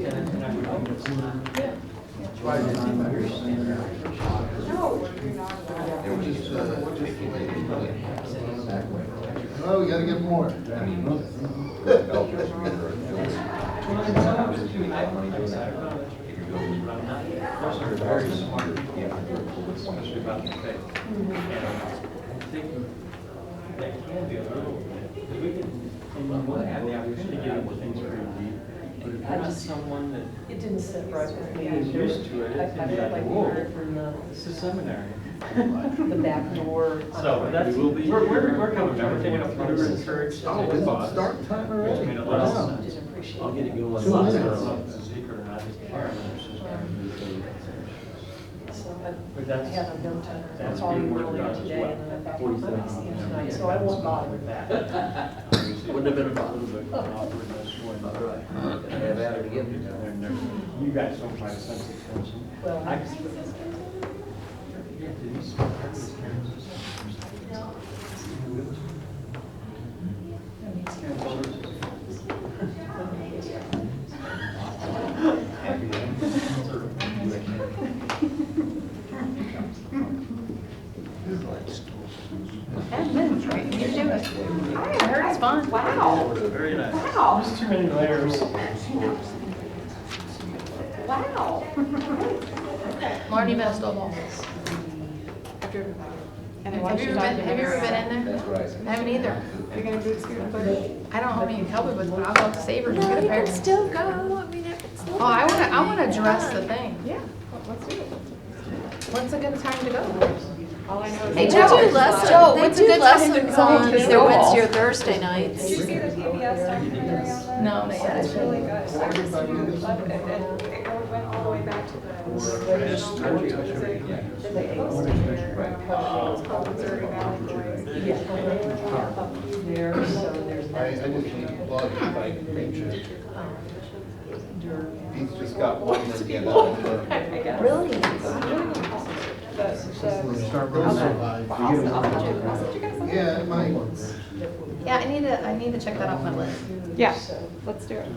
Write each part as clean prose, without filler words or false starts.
And I would hope it's not. Yeah. Try to understand. Oh, we gotta get more. Those are very smart, especially about the faith. And I think that can be a little, because we can, and we want to have the opportunity to get into things very deep. But if you're not someone that It didn't sit right with me. is used to it, I it can be felt like, like we whoa, heard from this is seminary. the back door. So that's, we're coming back, we're taking a further encourage. Oh, is it start time Which already? made it less sense. Didn't appreciate I'll get it going. Two minutes. Secret or not, just Karen, it's just So, But I that's, had a note that's to call you being worked earlier on as today, well. and then I'm back on Monday tonight, so I won't bother with that. Wouldn't have been a problem, but awkwardness when. All right. Have at it again. You guys don't find a sense of tension. Well, I just. Yeah, Denise, part of his parents. Administrating, you're doing it. I heard it's fun. Wow. Very nice. Wow. There's too many layers. Wow. Lauren, you met a snowball. And Have you ever been in there? That's right. I haven't either. You're gonna do it scoot foot? I don't know how you can help me with, but I'll go to Savers and get a pair. Still go, I mean, it's still. Oh, I wanna dress the thing. Yeah, let's do it. When's a good time to go? All I know is. Hey, they Joe. do Joe, they what's a do good time to lessons go on to their snowball? Wednesday or Thursday nights. Did you see the PBS documentary on that? No, not yet. It's really good. I just love it, and it went all the way back to the original music. They posted there, it's called Missouri Valley Boys. Yeah. Up there, so there's. I just need to plug the bike picture. He's just got one to get out. I guess. Really? Yeah, it might. Yeah, I need to check that off my list. Yeah, let's do it.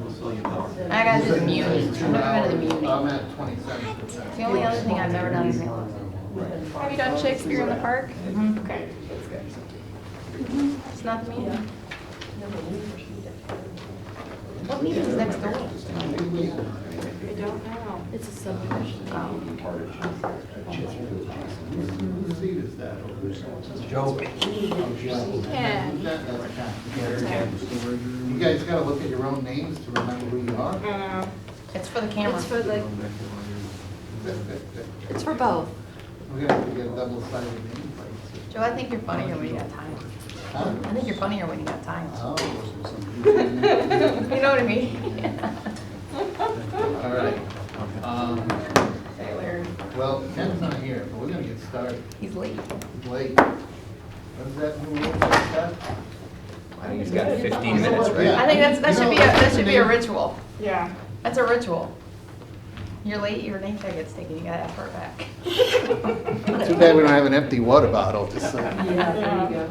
I gotta do the muni. I've never been to the muni. I'm at 27%. It's the only other thing I've never done is nail Have you done Shakespeare in the Park? art. Okay. It's not the muni. What meeting's next door? I don't know. It's a subdivision. Whose seat is that? Joe. Ken. You guys gotta look at your own names to remember who you are. It's for the camera. It's for the, it's for both. We're gonna have to get a double-sided name plate. Joe, I think you're funnier when you got time. Huh? I think you're funnier when you got time. Oh. You know what I mean? All right. Say Larry. Well, Ken's not here, but we're gonna get started. He's late. He's late. What is that new rule that said? I think he's got 15 minutes, right? Yeah. I think that should be a ritual. Yeah. That's a ritual. You're late, your name tag gets taken, you gotta ask for it back. Too bad we don't have an empty water bottle, just so. Yeah, there you go.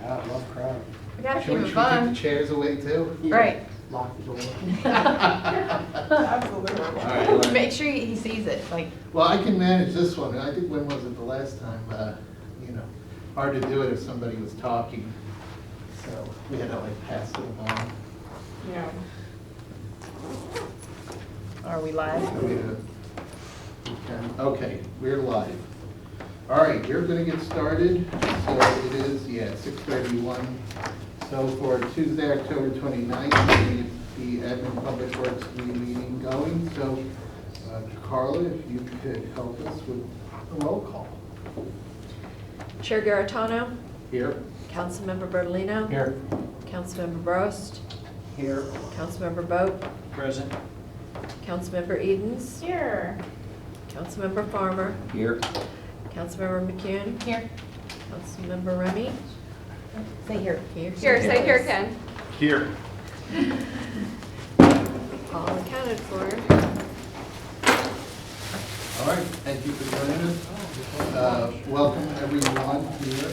I love crowd. We gotta keep Should we it take the fun. chairs away too? Right. Lock the door. Absolutely. All right. Make sure he sees it, like, Well, I can manage this one. I think, when was it the last time? Hard to do it if somebody was talking. So we had to like pass it along. Yeah. are we live? Okay, we're live. All right, we're gonna get started. So it is, 6:31. So for Tuesday, October 29th, the Admin Public Works meeting going. So Carla, if you could help us with a roll call. Chair Garitano, Here. Councilmember Bertolino. Here. Councilmember Brost, Here. Councilmember Boat, Present. Councilmember Edens. Here. Councilmember Farmer, Here. Councilmember McCune, Here. Councilmember Remy. Say here. Here, say here, Ken. Here. All accounted for. All right, thank you for joining us. Welcome everyone here.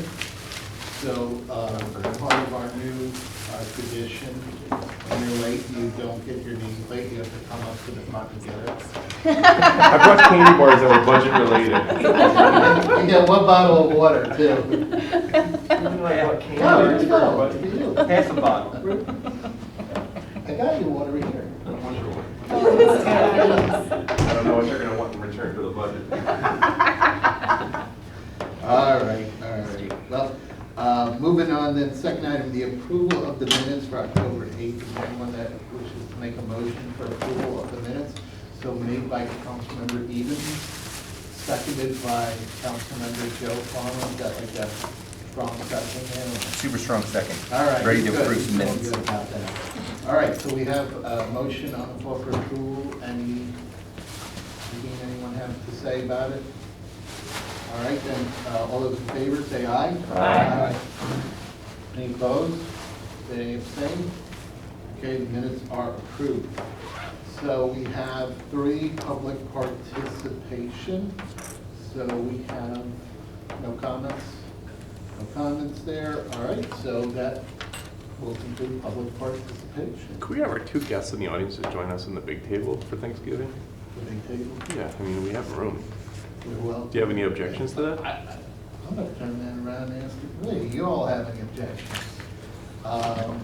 So part of our new tradition when you're late, you don't get your knees late, you have to come up to the front and get it. I brought candy bars that were budget related. You get one bottle of water, too. No, here you go. For you. Half a bottle. I got you water here. I don't know what they're gonna want in return for the budget. All right. Well, moving on then, second item, the approval of the minutes for October 8th. Is there anyone that wishes to make a motion for approval of the minutes? So made by Councilmember Edens, seconded by Councilmember Joe Farmer. Is that like a strong second there? Super strong second. All right. Ready to good. approve some Feel minutes. good about that. All right, so we have a motion on the floor for approval. Anything anyone have to say about it? All right, then, all those in favor, say aye. Aye. Any opposed? Any abstain? Okay, the minutes are approved. So we have 3 public participation. So we have no comments? No comments there. All right, so that will conclude public participation. Could we have our 2 guests in the audience to join us in the big table for Thanksgiving? The big table. Yeah, I mean, we have room. You're welcome. Do you have any objections to that? I'm going to turn that around and ask you, really, you all have any objections? I'm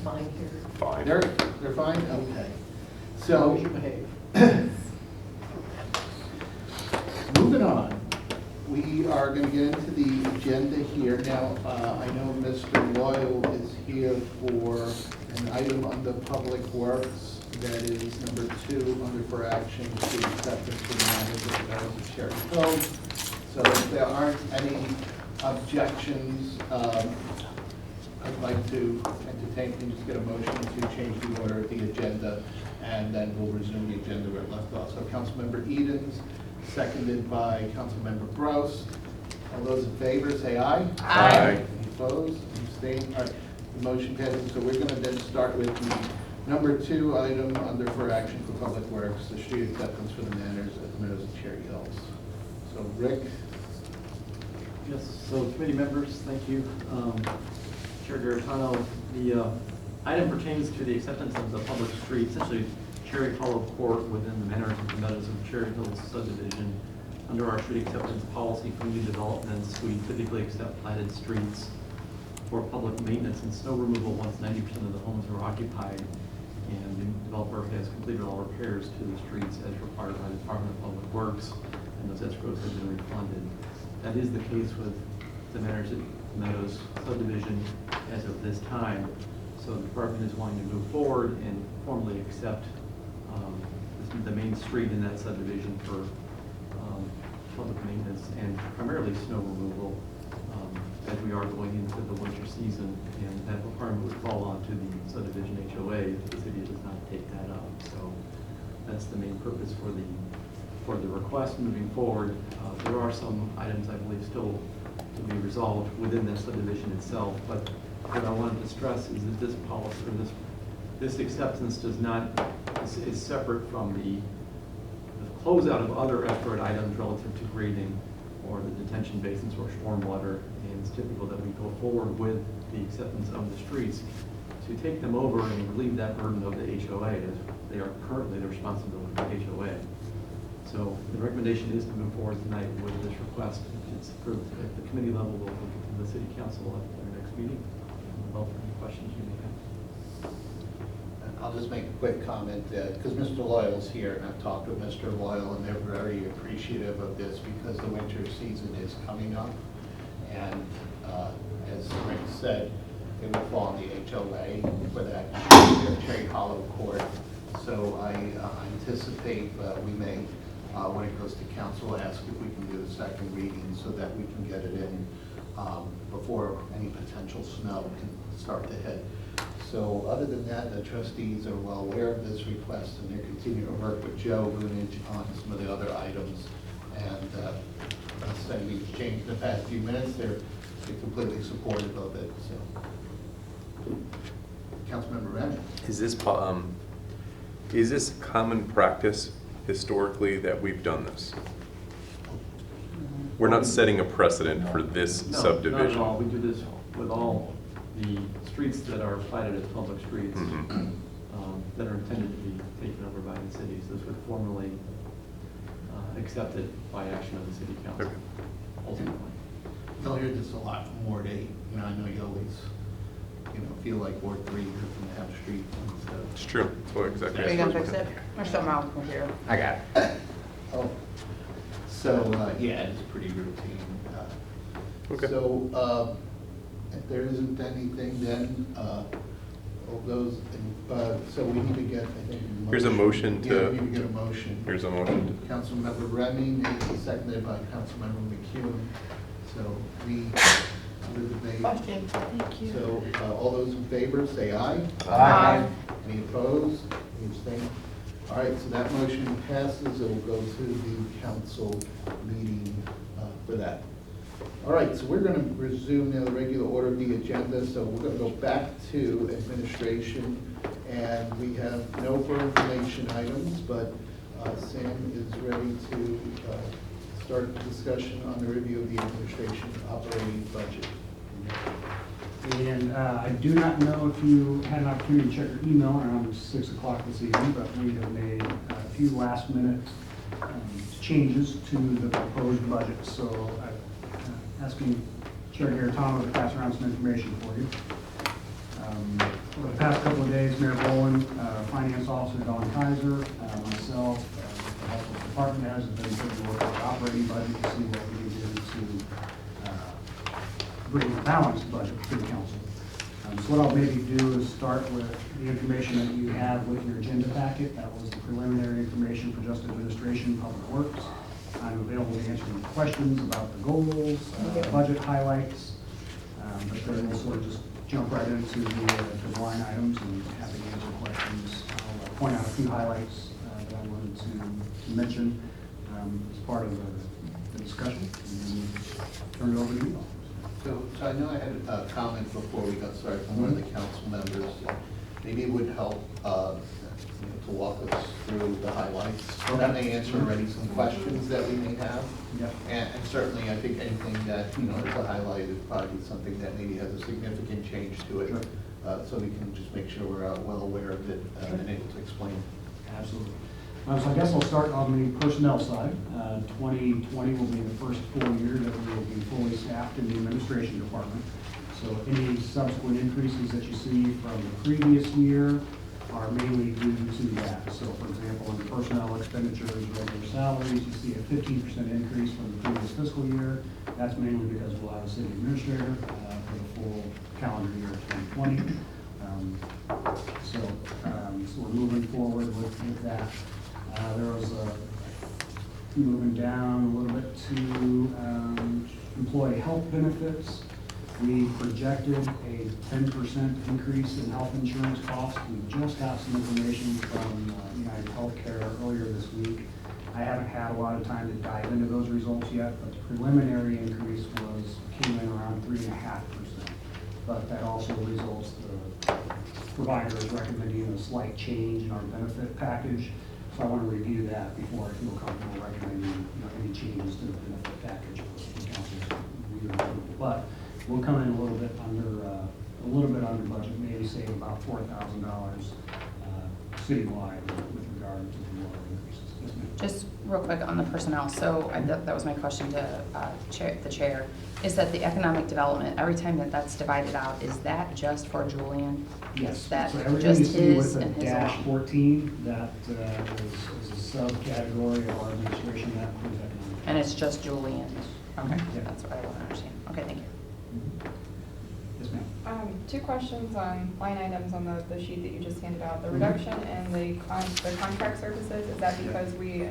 fine here. Fine. They're fine? Okay. As long as you So, behave. moving on, we are going to get into the agenda here. Now, I know Mr. Loyal is here for an item under Public Works that is number 2 under for action to acceptance for the manager of the Cherry Hill. So if there aren't any objections, I'd like to entertain, can you just get a motion to change the order of the agenda, and then we'll resume the agenda where it left off. So Councilmember Edens, seconded by Councilmember Gross. All those in favor, say aye. Aye. Any opposed, abstained? All right, the motion passes. So we're going to then start with the number 2 item under for action for Public Works, the street acceptance for the Manors at the Meadows and Cherry Hills. So Rick? Yes, so committee members, thank you. Chair Garitano, the item pertains to the acceptance of the public street, essentially Cherry Hollow Court within the Manors and Meadows of Cherry Hills subdivision. Under our street acceptance policy for new developments, we typically accept platted streets for public maintenance and snow removal once 90% of the homes are occupied and the developer has completed all repairs to the streets as required by the Department of Public Works, and those escrows have been refunded. That is the case with the Manors and Meadows subdivision as of this time. So the department is wanting to move forward and formally accept the main street in that subdivision for public maintenance and primarily snow removal as we are going into the winter season, and that requirement would fall onto the subdivision HOA if the city does not take that up. So that's the main purpose for the request moving forward. There are some items I believe still to be resolved within that subdivision itself, but what I wanted to stress is that this policy or this acceptance does not is separate from the closeout of other effort items relative to grading or the detention basins or stormwater, and it's typical that we go forward with the acceptance of the streets to take them over and relieve that burden of the HOA, as they are currently the responsibility of the HOA. So the recommendation is to move forward tonight with this request. If it's approved at the committee level, we'll look to the city council at our next meeting. I'll welcome any questions you may have. I'll just make a quick comment, because Mr. Loyal's here, and I've talked with Mr. Loyal, and they're very appreciative of this because the winter season is coming up. And as Rick said, it will fall on the HOA for that Cherry Hollow Court. So I anticipate we may, when it goes to council, ask if we can do a second reading so that we can get it in before any potential snow can start to hit. So other than that, the trustees are well aware of this request, and they're continuing to work with Joe Boonage on some of the other items. And instead we've changed in the past few minutes, they're completely supportive of it. So, Councilmember Renner. Is this common practice historically that we've done this? We're not setting a precedent for this subdivision. No, not at all. We do this with all the streets that are platted as public streets. Mm-hmm. that are intended to be taken over by the cities. This would formally accept it by action of the city council, Okay. ultimately. You'll hear this a lot from Ward 8. I know you always, feel like Ward 3, you're from the House Street and stuff. It's true. Well, exactly. Are you gonna fix it? There's something wrong with the computer. I got it. Oh, so, yeah, it's pretty routine. Okay. So, if there isn't anything, then, all those, so we need to get, I think. Here's a motion to- Yeah, we need to get a motion. Here's a motion. Councilmember Remy, seconded by Councilmember McEwen. So we, under debate. Question. Thank you. So, all those in favor, say aye. Aye. Any opposed? Any abstain? All right, so that motion passes. It will go to the council meeting for that. All right, so we're going to resume now the regular order of the agenda. So we're going to go back to administration, and we have no for information items, but Sam is ready to start the discussion on the review of the administration operating budget. And I do not know if you had an opportunity to check your email around 6 o'clock this evening, but we have made a few last minute changes to the proposed budget. So I'm asking Chair Garitano to pass around some information for you. Over the past couple of days, Mayor Boland, Finance Officer Don Kaiser, myself, the help of the department heads have been putting to work on the operating budget to see what we can do to bring a balanced budget to the council. So what I'll maybe do is start with the information that you have with your agenda packet. That was the preliminary information for just administration, public works. I'm available to answer any questions about the goals, budget highlights, but then we'll sort of just jump right into the line items and happy to answer questions. I'll point out a few highlights that I wanted to mention as part of the discussion, and then turn it over to you all. So I know I had a comment before we got started from one of the council members. Maybe it would help to walk us through the highlights. That may answer already some questions that we may have. Yep. And certainly, I think anything that, is a highlight is probably something that maybe has a significant change to it. Sure. So we can just make sure we're well aware of it and able to explain. Absolutely. So I guess I'll start on the personnel side. 2020 will be the first full year that we will be fully staffed in the administration department. So any subsequent increases that you see from the previous year are mainly due to that. So for example, in the personnel expenditures, regular salaries, you see a 15% increase from the previous fiscal year. That's mainly because we'll have a city administrator for the full calendar year of 2020. So we're moving forward with that. There was moving down a little bit to employee health benefits. We projected a 10% increase in health insurance costs. We just got some information from United Healthcare earlier this week. I haven't had a lot of time to dive into those results yet, but the preliminary increase came in around 3.5%. But that also results the provider is recommending a slight change in our benefit package. So I want to review that before I feel comfortable recommending any changes to the benefit package for the council's review. But we'll come in a little bit under budget, maybe save about $4,000 citywide with regard to the water increases. Yes, ma'am. Just real quick on the personnel, so that was my question to the chair, is that the economic development, every time that's divided out, is that just for Julian? Yes. Is that So everything just you see his with and the his dash alone? 14, that is a subcategory of our administration that includes economic. And it's just Julian? Okay, Yeah. that's what I want to understand. Okay, thank you. Yes, ma'am. Two questions on line items on the sheet that you just handed out. The reduction in the contract services, is that because we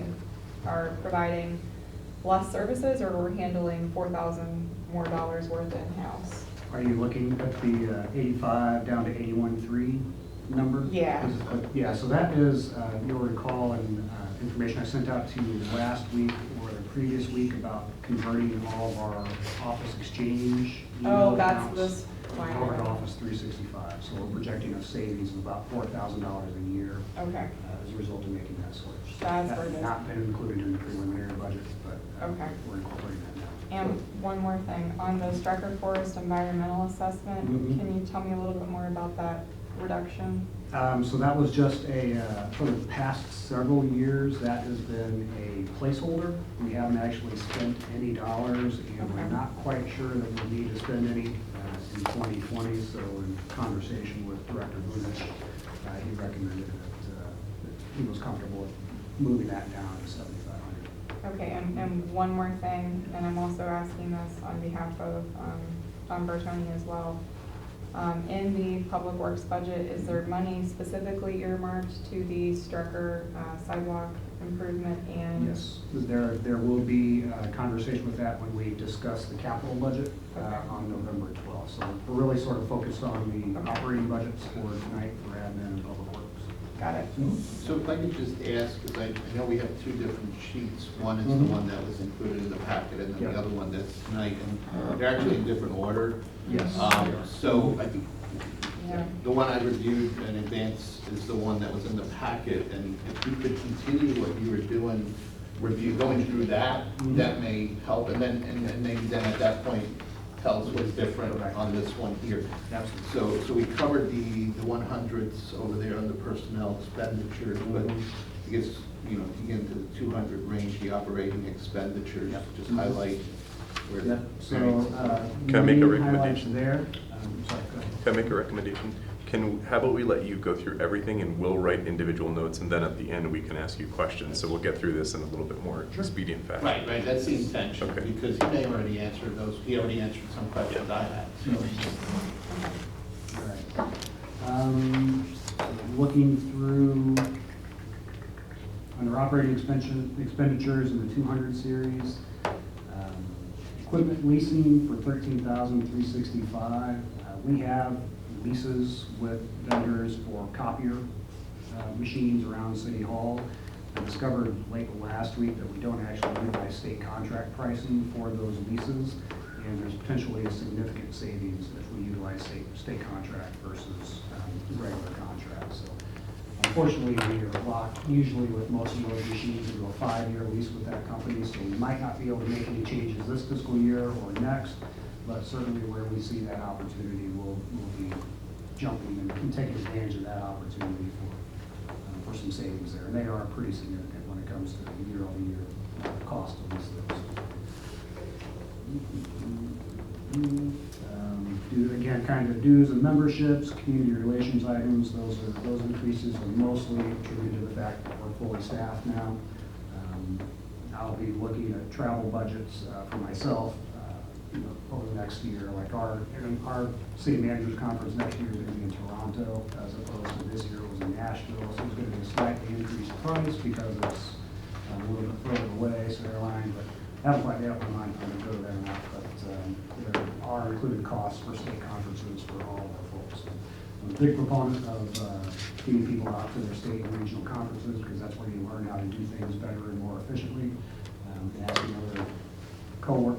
are providing less services, or we're handling $4,000 more worth in-house? Are you looking at the 85 down to 81.3 number? Yeah. Yeah, so that is, you'll recall in information I sent out to you last week or the previous week about converting all of our Office Exchange email Oh, that's accounts this line over to item. Office 365. So we're projecting a savings of about $4,000 a year Okay. as a result of making that switch. That's That where it had is. not been included in the preliminary budget, but Okay. we're incorporating that now. And one more thing, on the Striker Forest environmental assessment, Mhm. can you tell me a little bit more about that reduction? So that was just for the past several years, that has been a placeholder. We haven't actually spent any dollars, and we're not quite sure that we need to spend any in 2020. So in conversation with Director Vunich, he recommended that he was comfortable with moving that down to 7,500. Okay, and one more thing, and I'm also asking this on behalf of John Bertoni as well. In the public works budget, is there money specifically earmarked to the Strucker sidewalk improvement and? Yes, there will be a conversation with that when we discuss the capital budget on November 12th. So we're really sort of focused on the operating budgets for tonight for admin and public works. Got it. So if I could just ask, because I know we have two different sheets. One is the one that was included in the packet, and then Yeah. the other one that's tonight, and they're actually in different order. Yes. So I think Yeah. the one I reviewed in advance is the one that was in the packet, and if you could continue what you were doing, going through that, that may help, and maybe then at that point, tell us what's different on this one here. Absolutely. So we covered the 100s over there under personnel expenditures, but I guess, you know, if you get into the 200 range, the operating expenditures, just highlight where. Yep, so, Can I make a main highlights recommendation? there. Sorry, go ahead. Can I make a recommendation? How about we let you go through everything and we'll write individual notes, and then at the end we can ask you questions, so we'll get through this in a little bit more expedient fashion. Right, that's the intention, Okay. because he may already answer those, he already answered some questions I had, so. All right. Looking through, under operating expenditures in the 200 series, equipment leasing for $13,365. We have leases with vendors for copier machines around City Hall. I discovered late last week that we don't actually utilize state contract pricing for those leases, and there's potentially a significant savings if we utilize state contract versus regular contracts. So unfortunately, we are locked usually with most of those machines into a 5-year lease with that company, so we might not be able to make any changes this fiscal year or next, but certainly where we see that opportunity, we'll be jumping and taking advantage of that opportunity for some savings there. And they are pretty significant when it comes to the year-over-year cost of these things. Again, kind of dues and memberships, community relations items, those increases are mostly attributed to the fact that we're fully staffed now. I'll be looking at travel budgets for myself over the next year. Like our city managers conference next year is going to be in Toronto, as opposed to this year it was in Nashville. So it's going to be a slightly increased price because it's a little bit further away, so airline, but I haven't quite made up my mind if I'm going to go there or not. But there are included costs for state conferences for all of our folks. I'm a big proponent of getting people out to their state and regional conferences, because that's where you learn how to do things better and more efficiently, and asking other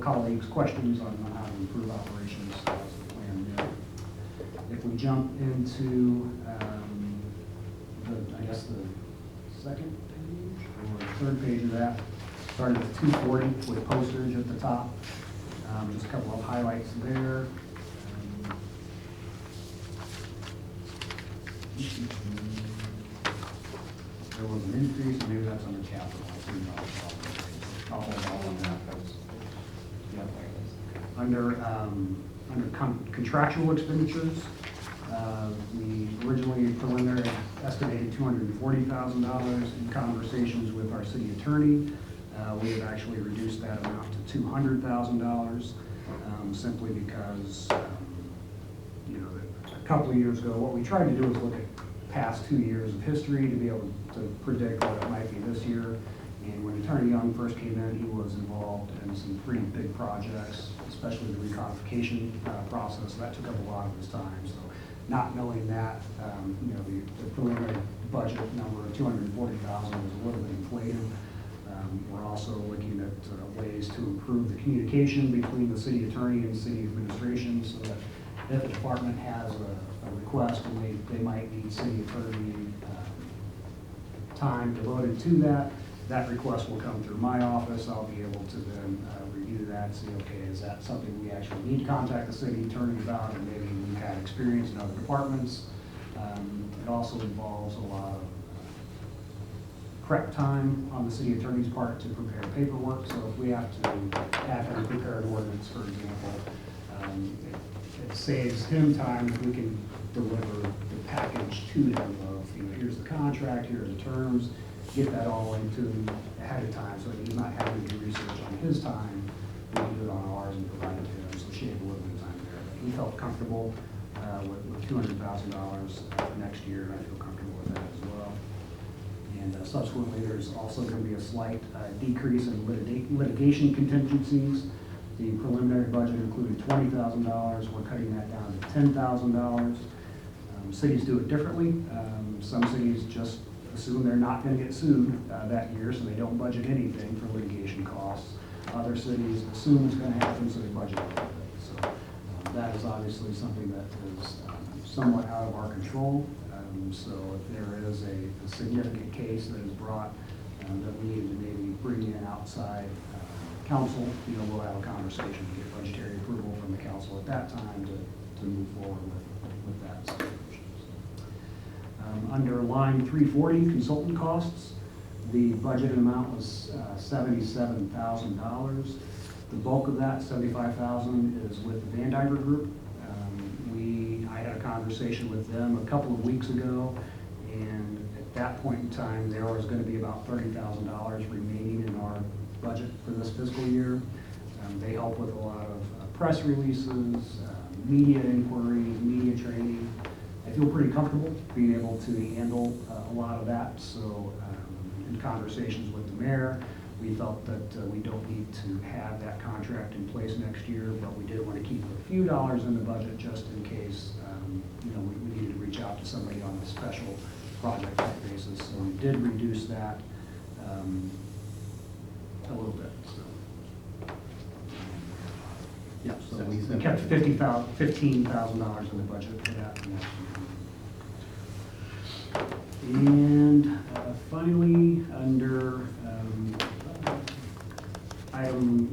colleagues questions on how to improve operations as the plan there. If we jump into I guess the second page or the third page of that, starting at 240 with postage at the top. Just a couple of highlights there. There was an increase, maybe that's under capital. I'll hold off on that. Under contractual expenditures, we originally preliminary estimated $240,000. In conversations with our city attorney, we have actually reduced that amount to $200,000, simply because, a couple of years ago, what we tried to do is look at past 2 years of history to be able to predict what it might be this year. And when Attorney Young first came in, he was involved in some pretty big projects, especially the recodification process. That took up a lot of his time. So not knowing that, the preliminary budget number of $240,000 was a little bit inflated. We're also looking at ways to improve the communication between the city attorney and city administration, so that if a department has a request and they might need city attorney time devoted to that, that request will come through my office. I'll be able to then review that and see, okay, is that something we actually need to contact the city attorney about, or maybe we've had experience in other departments. It also involves a lot of prep time on the city attorney's part to prepare paperwork. So if we have to have him prepare an ordinance, for example, it saves him time if we can deliver the package to him of, here's the contract, here are the terms, get that all into him ahead of time so that he's not having to do research on his time. We can do it on ours and provide it to him, so shave a little bit of time there. But he felt comfortable with $200,000 for next year, and I feel comfortable with that as well. And subsequently, there's also going to be a slight decrease in litigation contingencies. The preliminary budget included $20,000. We're cutting that down to $10,000. Cities do it differently. Some cities just assume they're not going to get sued that year, so they don't budget anything for litigation costs. Other cities assume it's going to happen, so they budget a little bit. So that is obviously something that is somewhat out of our control. So if there is a significant case that is brought that we need to maybe bring in outside counsel, we'll have a conversation to get budgetary approval from the council at that time to move forward with that situation. Under line 340, consultant costs, the budgeted amount was $77,000. The bulk of that, $75,000, is with the Van Diver Group. I had a conversation with them a couple of weeks ago, and at that point in time, there was going to be about $30,000 remaining in our budget for this fiscal year. They help with a lot of press releases, media inquiries, media training. I feel pretty comfortable being able to handle a lot of that. So in conversations with the mayor, we felt that we don't need to have that contract in place next year, but we did want to keep a few dollars in the budget just in case we needed to reach out to somebody on a special project type basis. So we did reduce that a little bit. So yeah, so we kept $15,000 in the budget for that for next year. And finally, under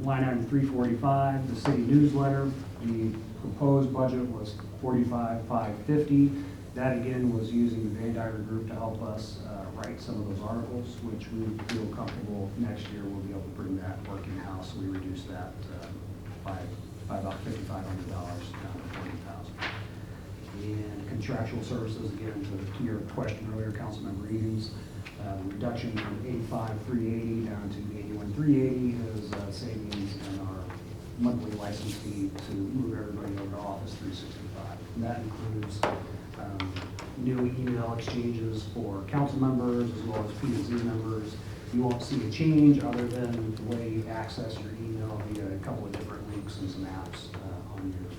line item 345, the city newsletter, the proposed budget was $45,550. That again was using the Van Diver Group to help us write some of those articles, which we feel comfortable next year we'll be able to bring that work in-house. So we reduced that by about $5,500 down to $20,000. And contractual services, again, to your question earlier, Councilmember Edens, reduction from $85,380 down to $81,380 is savings in our monthly license fee to move everybody over to Office 365. And that includes new email exchanges for council members as well as P&Z members. You won't see a change other than the way you access your email via a couple of different links and some apps on your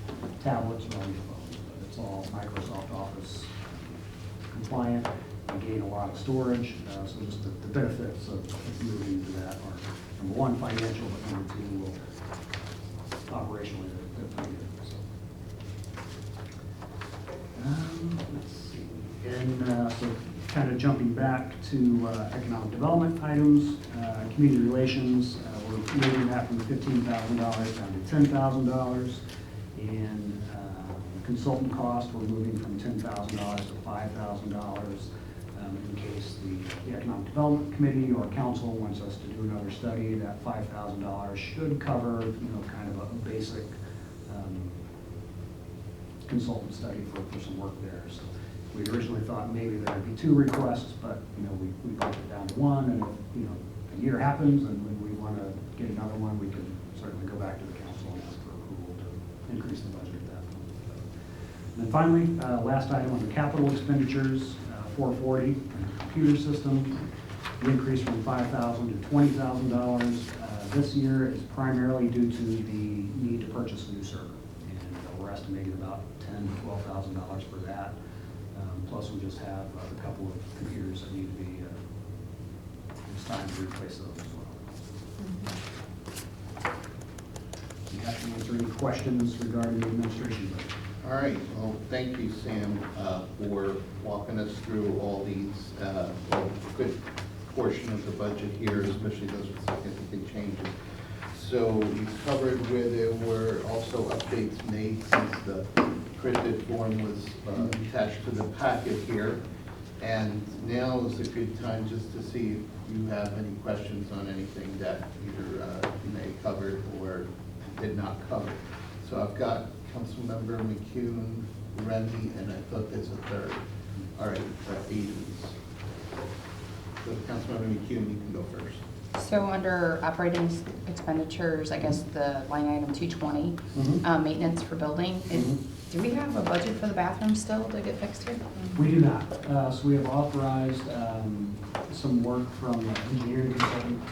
tablets or on your phones. But it's all Microsoft Office compliant. You gain a lot of storage, so just the benefits of moving to that are, number one, financial, but number two, will operationally, they're pretty good. So. Let's see. And so kind of jumping back to economic development items, community relations, we're moving that from $15,000 down to $10,000. And consultant cost, we're moving from $10,000 to $5,000. In case the Economic Development Committee or Council wants us to do another study, that $5,000 should cover, kind of a basic consultant study for some work there. So we originally thought maybe there would be 2 requests, but we bumped it down to 1, and if a year happens and we want to get another one, we can certainly go back to the council and ask for approval to increase the budget at that point. And then finally, last item on the capital expenditures. 440 computer system, the increase from $5,000 to $20,000 this year is primarily due to the need to purchase a new server, and we're estimating about $10,000 to $12,000 for that. Plus, we just have a couple of computers that need to be. It's time to replace those as well. You have to answer any questions regarding the administration budget. All right, well, thank you, Sam, for walking us through all these, a good portion of the budget here, especially those with significant changes. So you covered where there were also updates made since the printed form was attached to the packet here. And now is a good time just to see if you have any questions on anything that either you may have covered or did not cover. So I've got Councilmember McCune, Remy, and I thought there's a third. All right, Edens. So Councilmember McCune, you can go first. So under operating expenditures, I guess the line item 220, maintenance for building, do we have a budget for the bathroom still to get fixed here? We do not. So we have authorized some work from the engineering consultant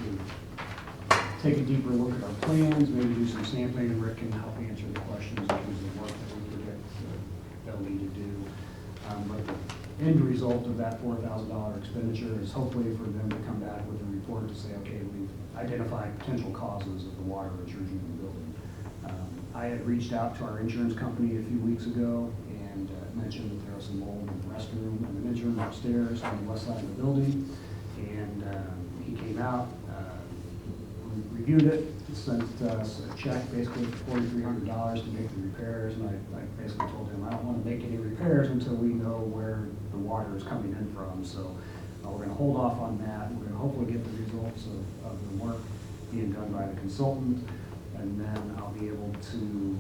to take a deeper look at our plans, maybe do some sampling, and Rick can help answer the questions in terms of the work that we predict they'll need to do. But the end result of that $4,000 expenditure is hopefully for them to come back with a report to say, okay, we've identified potential causes of the water intrusion in the building. I had reached out to our insurance company a few weeks ago and mentioned that there was some mold in the restroom and the men's room upstairs on the west side of the building. And he came out, reviewed it, sent us a check basically for $4,300 to make the repairs. And I basically told him I don't want to make any repairs until we know where the water is coming in from. So we're going to hold off on that. We're going to hopefully get the results of the work being done by the consultant. And then I'll be able to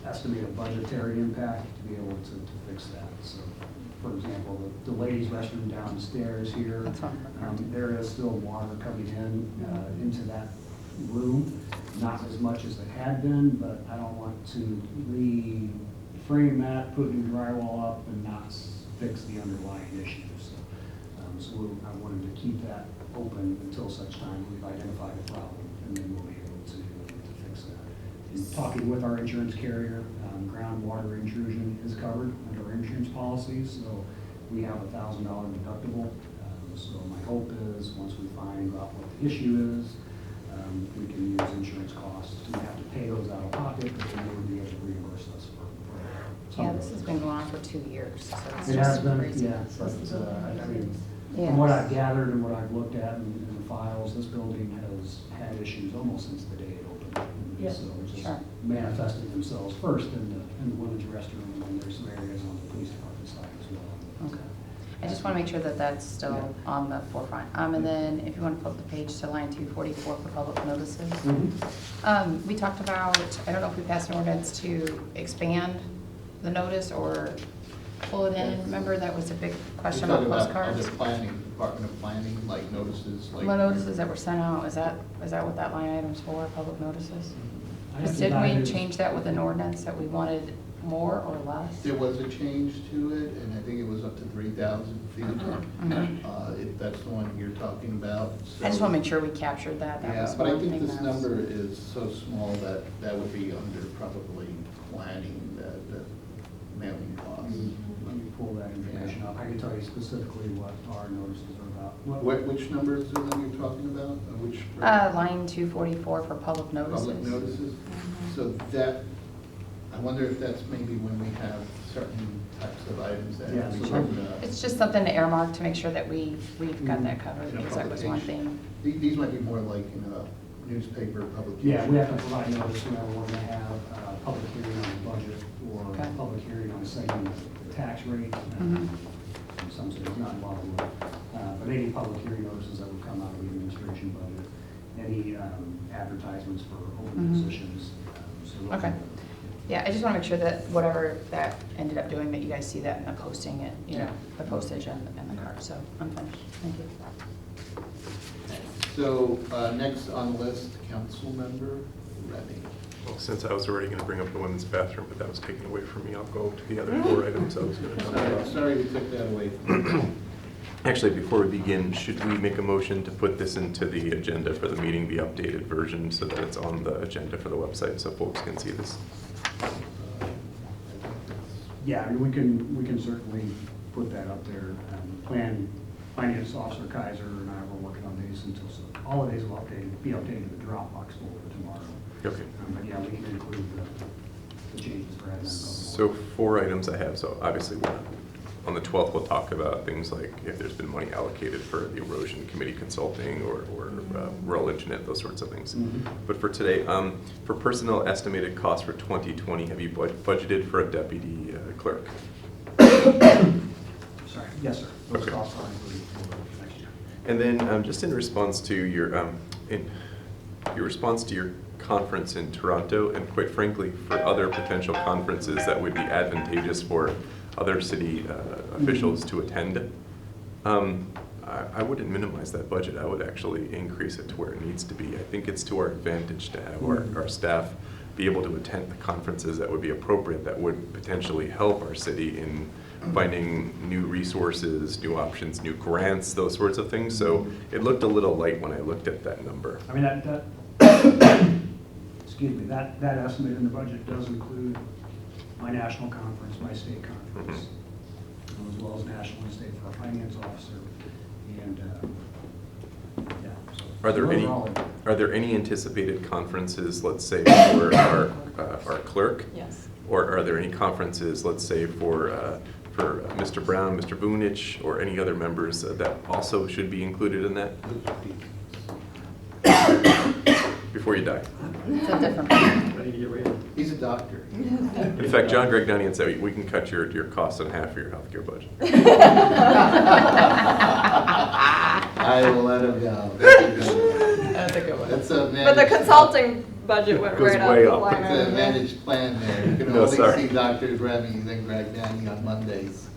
estimate a budgetary impact to be able to fix that. So, for example, the ladies' restroom downstairs here, That's fine. there is still water coming in into that room. Not as much as it had been, but I don't want to reframe that, put new drywall up, and not fix the underlying issues. So I wanted to keep that open until such time we've identified a problem, and then we'll be able to fix that. In talking with our insurance carrier, groundwater intrusion is covered under our insurance policies, so we have a $1,000 deductible. So my hope is once we find out what the issue is, we can use insurance costs. We have to pay those out of pocket, but then they would be able to reimburse us for some Yeah, of this those. has been going on for 2 years, so it's It has just been, crazy. yeah, but, I mean, Yeah. from what I've gathered and what I've looked at in the files, this building has had issues almost since the day it opened. Yeah. So it's just Sure. manifesting themselves first in the women's restroom, and then there's some areas on the police department side as well. Okay. I just want to make sure that that's still on the forefront. And then if you want to flip the page to line 244 for public notices. We talked about, I don't know if we passed an ordinance to expand the notice or pull it in. Remember that was a big question about postcards? Other planning, Department of Planning, like notices, like. The notices that were sent out, is that what that line item's for, public notices? I have to Didn't dive we in. change that with an ordinance that we wanted more or less? There was a change to it, and I think it was up to 3,000 feet. If that's the one you're talking about. I just want to make sure we captured that. That Yeah, was but I one think thing this that's- number is so small that that would be under probably planning, the mailing costs. Let me pull that information up. I can tell you specifically what our notices are about. Which number is the one you're talking about? Which? Line 244 for public notices. Public notices? So that, I wonder if that's maybe when we have certain types of items that Yeah, we so should. It's just something to earmark to make sure that we've got that covered, In a because that was one publication. thing. These might be more like in a newspaper publication. Yeah, we have to provide notice whenever we're going to have a public hearing on the budget or Okay. a public hearing on setting the tax rate. Mhm. In some cities, not a lot of them. But any public hearing notices that would come out of the administration budget, any advertisements for open Mhm. positions. So those Okay. are- Yeah, I just want to make sure that whatever that ended up doing, that you guys see that in the posting, it, you know, Yeah. the postage and the card. So I'm finished. Thank you. So, next on the list, Councilmember Remy. Well, since I was already going to bring up the women's bathroom, but that was taken away from me, I'll go to the other 4 items I was going to talk about. Sorry we took that away from you. Actually, before we begin, should we make a motion to put this into the agenda for the meeting, the updated version, so that it's on the agenda for the website so folks can see this? Yeah, I mean, we can certainly put that up there. Finance Officer Kaiser and I were working on these until, so all of these will be updated to the Dropbox folder tomorrow. Okay. But yeah, we can include the changes for admin. So 4 items I have, so obviously one on the 12th, we'll talk about things like if there's been money allocated for the erosion committee consulting or rural internet, those sorts of things. But for today, for personnel estimated costs for 2020, have you budgeted for a deputy clerk? Sorry, yes, sir. Those Okay. costs are included for next year. And then just in response to your response to your conference in Toronto, and quite frankly, for other potential conferences that would be advantageous for other city officials to attend, I wouldn't minimize that budget. I would actually increase it to where it needs to be. I think it's to our advantage to have our staff be able to attend the conferences that would be appropriate, that would potentially help our city in finding new resources, new options, new grants, those sorts of things. So it looked a little light when I looked at that number. I mean, that excuse me, that estimate in the budget does include my national conference, my state conference, as well as national and state for our finance officer. And, yeah. So Are there those any, all in. are there any anticipated conferences, let's say, for our clerk? Yes. Or are there any conferences, let's say, for Mr. Brown, Mr. Vunich, or any other members that also should be included in that? Before you die. It's a different one. Ready to get rated? He's a doctor. In fact, John Gregnanian said we can cut your costs in half for your healthcare budget. I will let him know. That's a good one. That's a But the managed, consulting budget went Goes right up way the up. line. it's a managed plan there. You can No, only sorry. see Drs. Remy's and Gragnani on Mondays.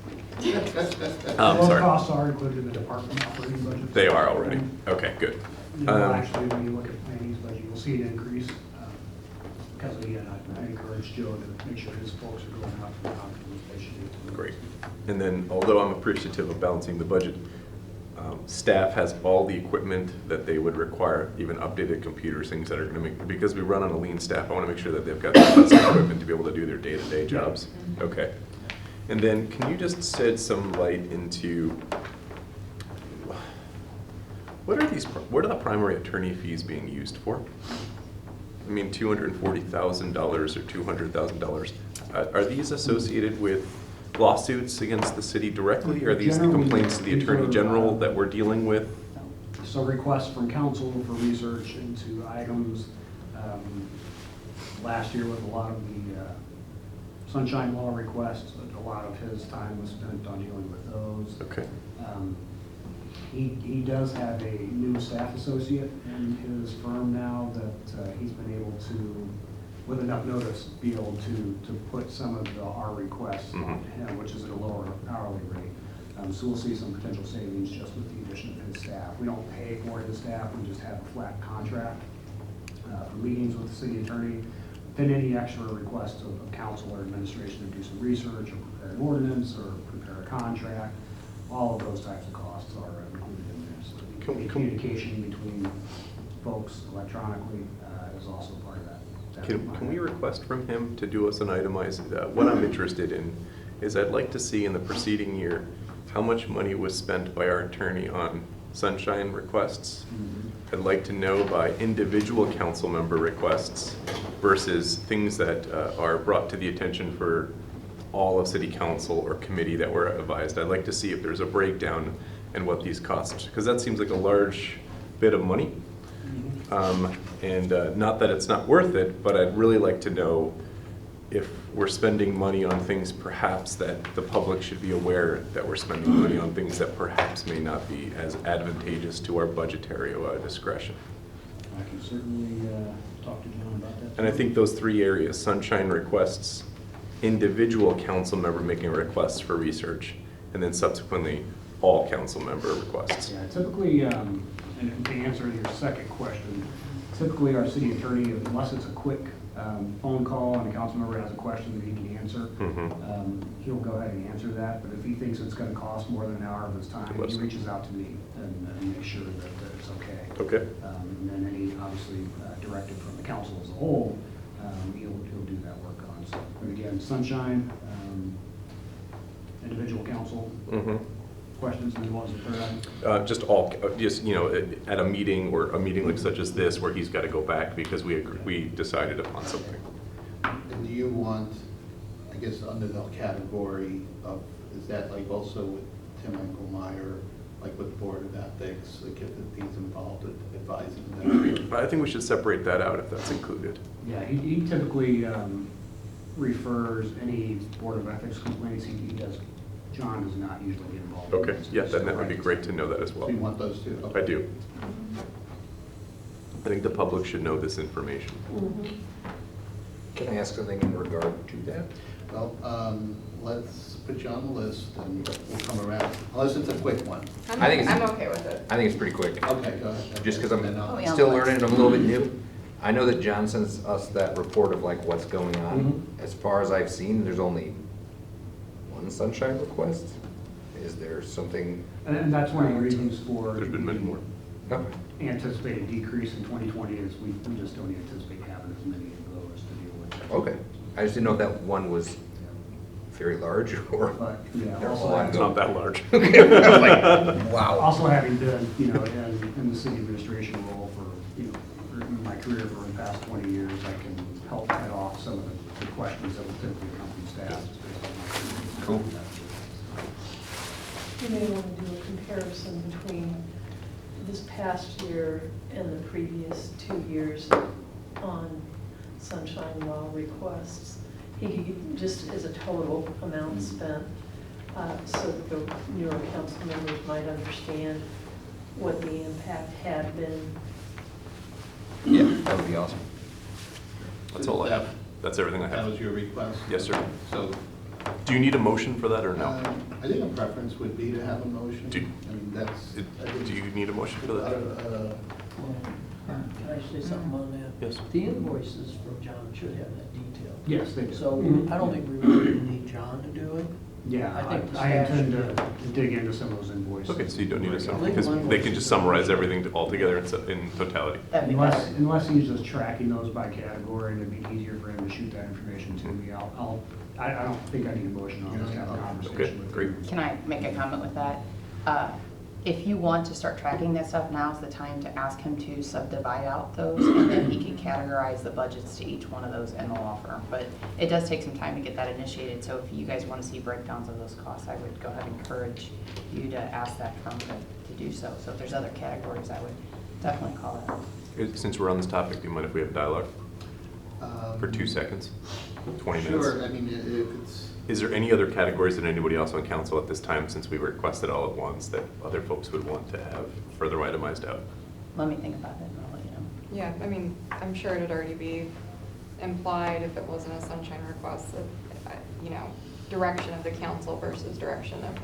Those Sorry. costs are included in the department operating budget. They are already. Okay, good. You know, actually, when you look at planning's budget, you'll see an increase. Because again, I encourage Joe to make sure his folks are going out to the conference they should be. Great. And then, although I'm appreciative of balancing the budget, staff has all the equipment that they would require, even updated computers, things that are going to make, because we run on a lean staff, I want to make sure that they've got the best equipment to be able to do their day-to-day jobs. Okay. And then, can you just shed some light into what are the primary attorney fees being used for? I mean, $240,000 or $200,000. Are these associated with lawsuits against the city directly? Are these the Generally, complaints to the these Attorney are, General that we're dealing with? So requests from council for research into items. Last year with a lot of the sunshine law requests, a lot of his time was spent on dealing with those. Okay. He does have a new staff associate in his firm now that he's been able to, with enough notice, be able to put some of our requests on him, which is at a lower hourly rate. So we'll see some potential savings just with the addition of his staff. We don't pay for his staff, we just have a flat contract for meetings with the city attorney. Then any extra requests of council or administration to do some research or prepare an ordinance or prepare a contract, all of those types of costs are included in there. So the communication between folks electronically is also part of that. Can we request from him to do us an itemized, what I'm interested in is I'd like to see in the preceding year how much money was spent by our attorney on sunshine requests. I'd like to know by individual council member requests versus things that are brought to the attention for all of city council or committee that were advised. I'd like to see if there's a breakdown in what these cost, because that seems like a large bit of money. And not that it's not worth it, but I'd really like to know if we're spending money on things perhaps that the public should be aware that we're spending money on things that perhaps may not be as advantageous to our budgetary discretion. I can certainly talk to John about that. And I think those three areas, sunshine requests, individual council member making requests for research, and then subsequently all council member requests. Yeah, typically, and to answer your second question, typically our city attorney, unless it's a quick phone call and a council member has a question that he can answer, he'll go ahead and answer that. But if he thinks it's going to cost more than an hour of his time, he reaches out to me and makes sure that it's okay. Okay. And then any, obviously, directive from the council as a whole, he'll do that work on. So, but again, sunshine, individual council, questions, and then what was the third item? Just you know, at a meeting or a meeting like such as this where he's got to go back because we decided upon something. And do you want, I guess, under the category of is that like also with Tim Engelmeyer, like with Board of Ethics, like if he's involved with advising them? But I think we should separate that out if that's included. Yeah, he typically refers any Board of Ethics complaints, he does, John does not usually get involved. Okay, yeah, then that would be great to know that as well. So you want those two? I do. I think the public should know this information. Can I ask something in regard to that? Well, let's put you on the list and we'll come around, unless it's a quick one. I think it's- I'm okay with it. I think it's pretty quick. Okay, go ahead. Just because Then I'll- Oh, yeah. I'm still learning and I'm a little bit new. I know that John sends us that report of like what's going on. As far as I've seen, there's only one sunshine request. Is there something? And that's one of the reasons for. There's been many more. No. Anticipated decrease in 2020 is we just don't anticipate having as many of those to deal with. Okay. I just didn't know if that one was very large or. But, yeah, There's a also, lot It's not that large. Like, wow. also having been, in the city administration role for, for my career for the past 20 years, I can help head off some of the questions that would typically come from staff. just based on my Cool. You may want to do a comparison between this past year and the previous 2 years on sunshine law requests. Just as a total amount spent, so that the newer council members might understand what the impact had been. Yeah, that would be awesome. That's all I have. That's everything I That have. was your request? Yes, sir. So, Do you need a motion for that or no? I think a preference would be to have a motion. Do- I mean, that's. Do you need a motion for that? Can I say something on that? Yes. The invoices from John should have that detail. Yes, they do. So I don't think we really need John to do it. Yeah, I think the I staff intend should to dig into some of those invoices. Okay, so you don't need a summary, Legal because they can invoices. just summarize everything all together in totality. That'd be Unless, better. unless he's just tracking those by category, and it'd be easier for him to shoot that information to me, I don't think I need a motion on this, have a conversation Okay, with great. him. Can I make a comment with that? If you want to start tracking that stuff, now's the time to ask him to subdivide out those, and then he can categorize the budgets to each one of those in the law firm. But it does take some time to get that initiated, so if you guys want to see breakdowns of those costs, I would go ahead and encourage you to ask that firm to do so. So if there's other categories, I would definitely call it out. Since we're on this topic, do you mind if we have dialogue for 2 seconds? 20 minutes? Sure, I mean, if it's, Is there any other categories that anybody else on council at this time, since we requested all at once, that other folks would want to have further itemized out? Let me think about it and I'll let you know. Yeah, I mean, I'm sure it'd already be implied if it wasn't a sunshine request, that, direction of the council versus direction of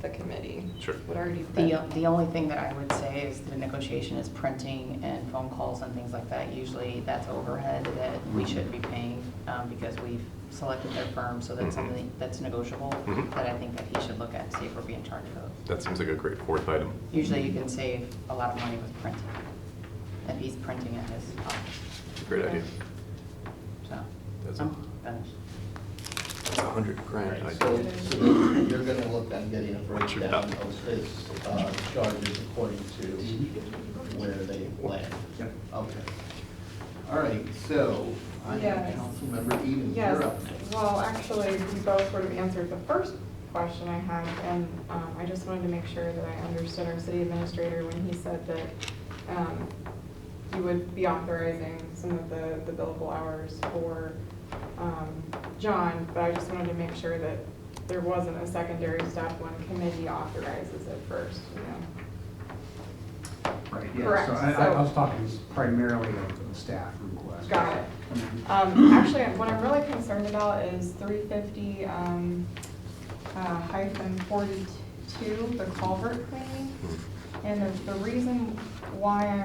the committee. Sure. Would already be. The only thing that I would say is the negotiation is printing and phone calls and things like that. Usually that's overhead that we shouldn't be paying because we've selected their firm, so that's something that's negotiable Mhm. that I think that he should look at, see if we're being charged for those. That seems like a great fourth item. Usually you can save a lot of money with printing, if he's printing at his office, Great idea. so. That's I'm finished. That's $100 grand. right, I- so you're gonna look at getting a breakdown of his charges according to where they land. Yep. Okay. All right, so I have Yes. Councilmember Eden, Yes, you're up. well, actually, we both sort of answered the first question I had, and I just wanted to make sure that I understood our city administrator when he said that you would be authorizing some of the billable hours for John, but I just wanted to make sure that there wasn't a secondary step when committee authorizes it first, Right, yeah, Correct, so I so- was talking primarily of the staff request. Got it. Actually, what I'm really concerned about is 350 hyphen 42, the culvert cleaning. And the reason why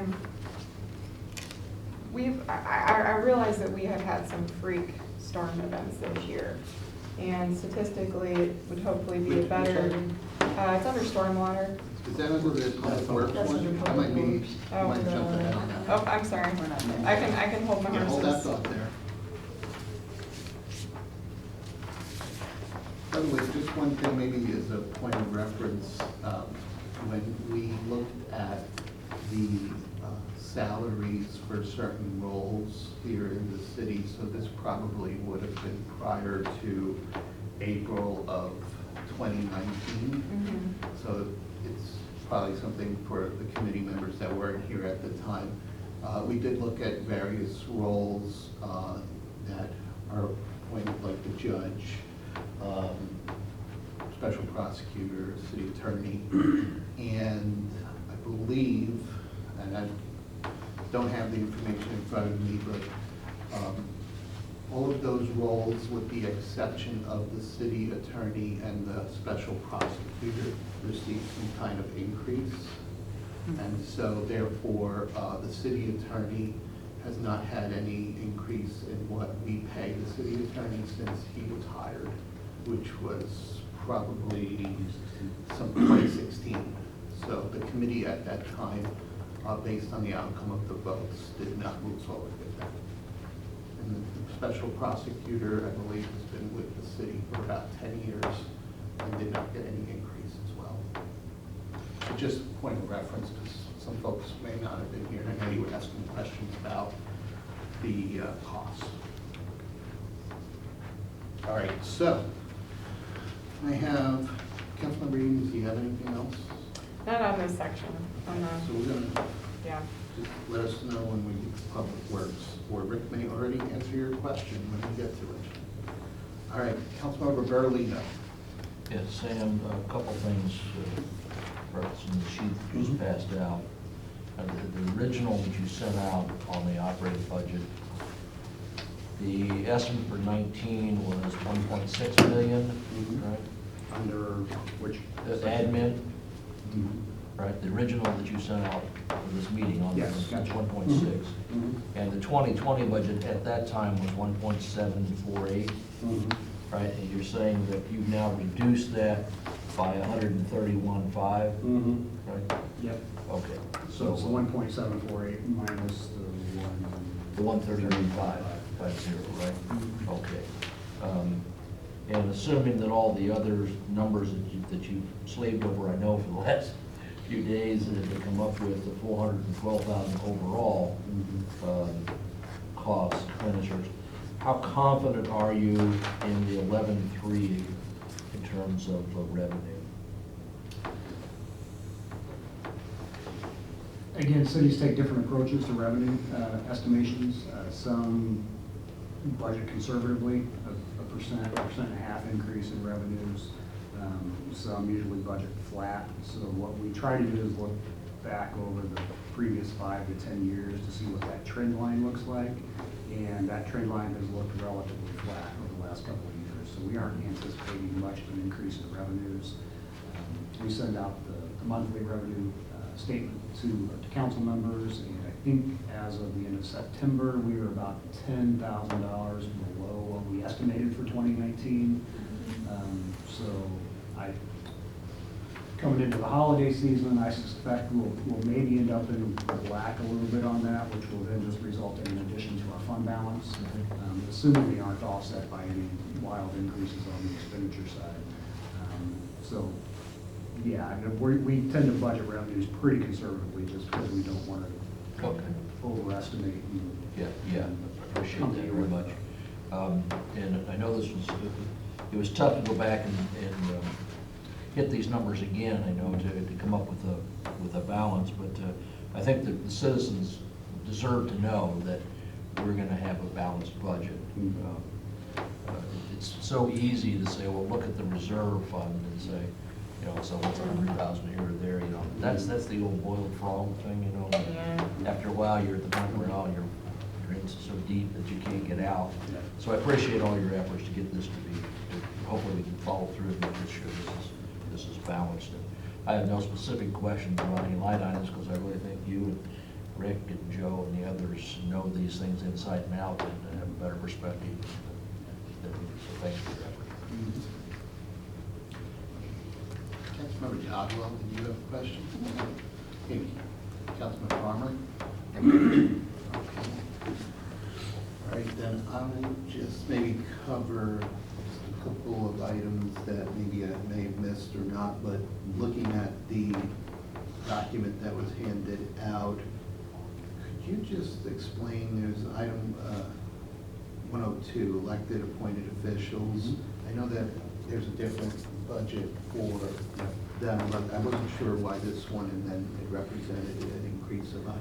I realize that we have had some freak storm events this year. And statistically, it would hopefully be a better, it's under stormwater. Is that under the public works That's under one? I public might be, works. I might jump ahead on that. Oh, I'm sorry. We're not there. I can hold my Yeah, hold that horses. thought there. By the way, just one thing maybe as a point of reference, when we looked at the salaries for certain roles here in the city, so this probably would have been prior to April of 2019. So it's probably something for the committee members that weren't here at the time. We did look at various roles that are appointed, like the judge, special prosecutor, city attorney, and I believe, and I don't have the information in front of me, but all of those roles, with the exception of the city attorney and the special prosecutor, received some kind of increase. And so therefore, the city attorney has not had any increase in what we pay the city attorney since he was hired, which was probably some 2016. So the committee at that time, based on the outcome of the votes, did not move forward with that. And the special prosecutor, I believe, has been with the city for about 10 years and did not get any increase as well. So just a point of reference, because some folks may not have been here, and I know you were asking questions about the costs. All right, so I have, Councilmember Eames, do you have anything else? Not on this section, on So the, we're gonna yeah. just let us know when we get to Public Works, or Rick may already answer your question when we get to it. All right, Councilmember Berlino. Yes, Sam, a couple things, referencing the sheet that was passed out. The original that you sent out on the operating budget, the estimate for 19 was 1.6 million, right? Under which? Admin, right? The original that you sent out for this meeting on Yes, this was gotcha. 1.6. And the 2020 budget at that time was 1.748, right? And you're saying that you've now reduced that by 131.5, right? Yep. Okay. So it's the 1.748 minus The 131.550, right? Okay. And assuming that all the other numbers that you've slaved over, I know, for the last few days, that have come up with the 412,000 overall costs, expenditures, how confident are you in the 11.3 in terms of revenue? Again, cities take different approaches to revenue estimations. Some budget conservatively, a percent and a half increase in revenues. Some usually budget flat. So what we try to do is look back over the previous 5 to 10 years to see what that trend line looks like. And that trend line has looked relatively flat over the last couple of years. So we aren't anticipating much of an increase in revenues. We send out the monthly revenue statement to council members, and I think as of the end of September, we were about $10,000 below what we estimated for 2019. So coming into the holiday season, I suspect we'll maybe end up in the black a little bit on that, which will then just result in an addition to our fund balance, assuming they aren't offset by any wild increases on the expenditure side. So yeah, we tend to budget revenues pretty conservatively just because we don't want to overestimate. Yeah, appreciate that very much. And I know it was tough to go back and hit these numbers again, I know, to come up with a balance, but I think that the citizens deserve to know that we're going to have a balanced budget. It's so easy to say, well, look at the reserve fund and say, so what's 100,000 here or there, that's the old boiled frog thing, After a while, you're at the point where you're in so deep that you can't get out. So I appreciate all your efforts to get this to be, hopefully we can follow through and make sure this is balanced. And I have no specific questions about any line items because I really think you and Rick and Joe and the others know these things inside and out and have a better perspective than we do. So thanks for your effort. Councilmember Jodwell, did you have a question? Okay. Councilman Farmer? Okay. All right, then I will just maybe cover a couple of items that maybe I may have missed or not, but looking at the document that was handed out, could you just explain, there's item 102, elected appointed officials. I know that there's a different budget for them, but I wasn't sure why this one, and then it represented an increase of 100%.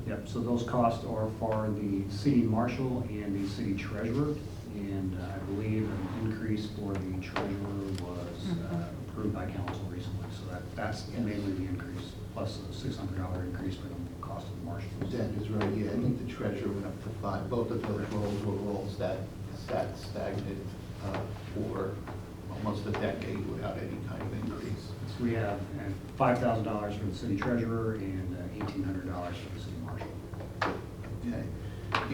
Yep, so those costs are for the city marshal and the city treasurer, and I believe an increase for the treasurer was approved by council recently, so that's mainly the increase, plus a $600 increase for the cost of the marshal. That is right, yeah, I think the treasurer went up to 5. Both of those roles were roles that sat stagnant for almost a decade without any kind of increase. So we have $5,000 for the city treasurer and $1,800 for the city marshal. Okay,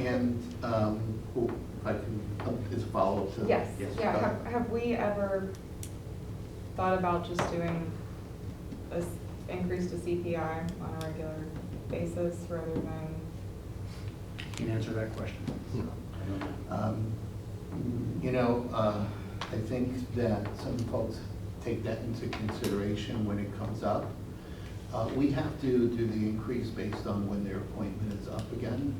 and if I can, is a follow-up to. Yes, Yes. yeah, have we ever thought about just doing this increase to CPI on a regular basis rather than? Can you answer that question? I don't know. You know, I think that some folks take that into consideration when it comes up. We have to do the increase based on when their appointment is up again,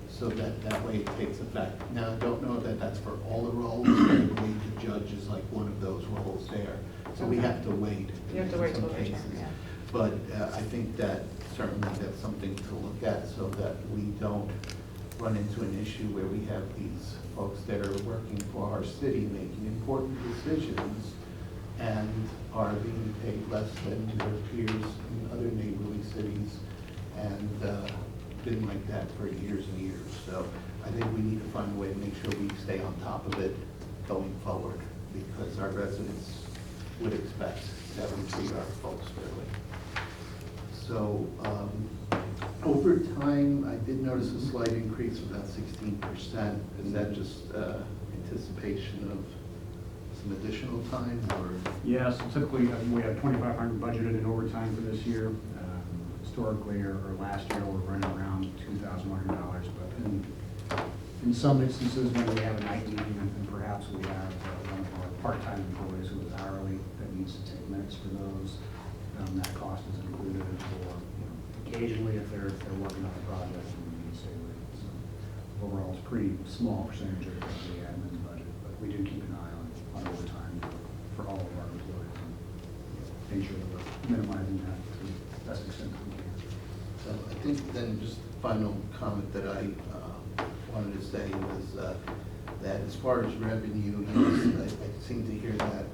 so that way it takes effect. Now, I don't know that that's for all the roles, but I believe the judge is like one of those roles there. So we have to wait. You have to wait in some till the term, cases. yeah. But I think that certainly that's something to look at so that we don't run into an issue where we have these folks that are working for our city making important decisions and are being paid less than their peers in other neighborly cities, and been like that for years and years. So I think we need to find a way to make sure we stay on top of it going forward, because our residents would expect that we treat our folks fairly. So over time, I did notice a slight increase of about 16%. Is that just anticipation of some additional time, or? Yes, typically we have $2,500 budgeted in overtime for this year. Historically, or last year, we're running around $2,100. But in some instances, when we have a night meeting, and perhaps we have one of our part-time employees who is hourly that needs to take minutes for those, that cost is included. Or occasionally, if they're working on a project, we need to stay late. So overall, it's a pretty small percentage of the admin budget, but we do keep an eye on overtime for all of our employees and make sure that we're minimizing that to the best extent that we can. So I think then just final comment that I wanted to say was that as far as revenue, I seem to hear that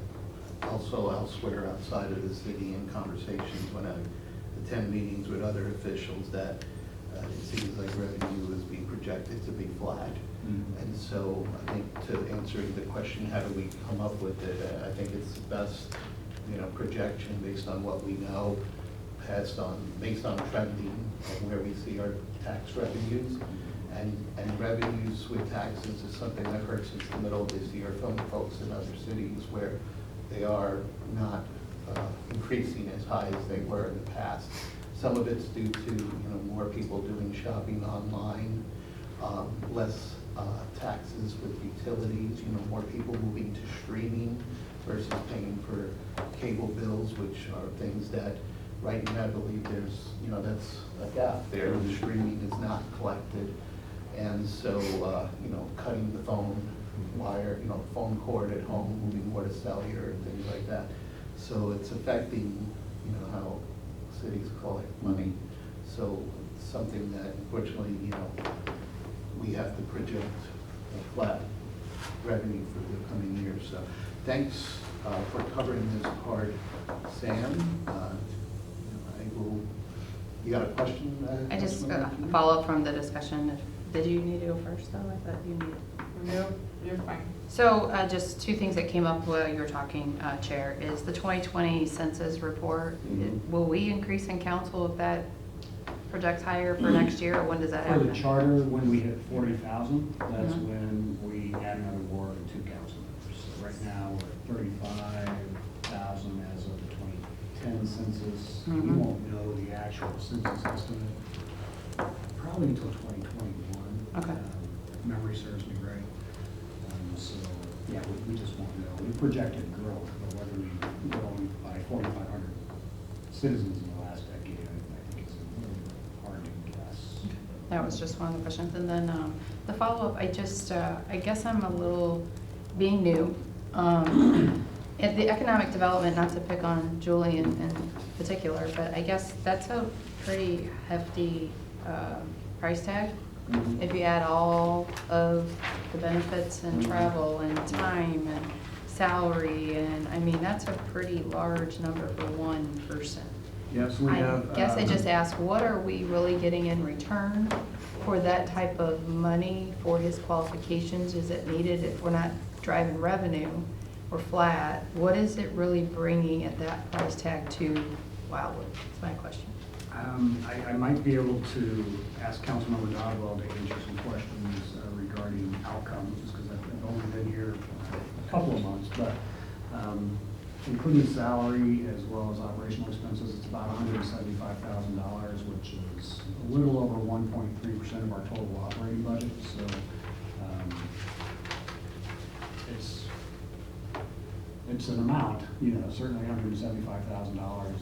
also elsewhere outside of the city in conversations when I attend meetings with other officials, that it seems like revenue is being projected to be flat. And so I think to answer the question, how do we come up with it, I think it's the best, projection based on what we know, based on trending and where we see our tax revenues. And revenues with taxes is something I've heard since the middle of this year from folks in other cities where they are not increasing as high as they were in the past. Some of it's due to more people doing shopping online, less taxes with utilities, more people moving to streaming versus paying for cable bills, which are things that right now I believe there's, that's a gap there. The streaming is not collected. And so, cutting the phone wire, phone cord at home, moving more to cellular and things like that. So it's affecting, how cities collect money. So it's something that unfortunately, we have to project a flat revenue for the coming years. So thanks for covering this part, Sam. You got a question? I just, follow up from the discussion. Did you need to go first, though? I thought you needed. No, you're fine. So just two things that came up while you were talking, Chair, is the 2020 census report. Will we increase in council if that projects higher for next year, or when does that For happen? the charter, when we hit 40,000, that's when we add another ward and 2 council members. So right now, we're at 35,000 as of the 2010 census. We won't know the actual census estimate probably until 2021. Okay. If memory serves me right. So, yeah, we just won't know. We projected growth, but whether we grow by 4,500 citizens in the last decade, I think is a little bit hard to guess. That was just one of the questions. And then the follow-up, I guess I'm a little, being new, And the economic development, not to pick on Julie in particular, but I guess that's a pretty hefty price tag. Mhm. If you add all of the benefits and travel and time and salary, and, I mean, that's a pretty large number for one person. Yes, we have. I guess I just asked, what are we really getting in return for that type of money for his qualifications? Is it needed if we're not driving revenue or flat? What is it really bringing at that price tag to Wildwood? That's my question. I might be able to ask Councilmember Dodwell to answer some questions regarding outcomes, just because I've only been here a couple of months, but including salary as well as operational expenses, it's about $175,000, which is a little over 1.3% of our total operating budget. So it's an amount, you know, certainly $175,000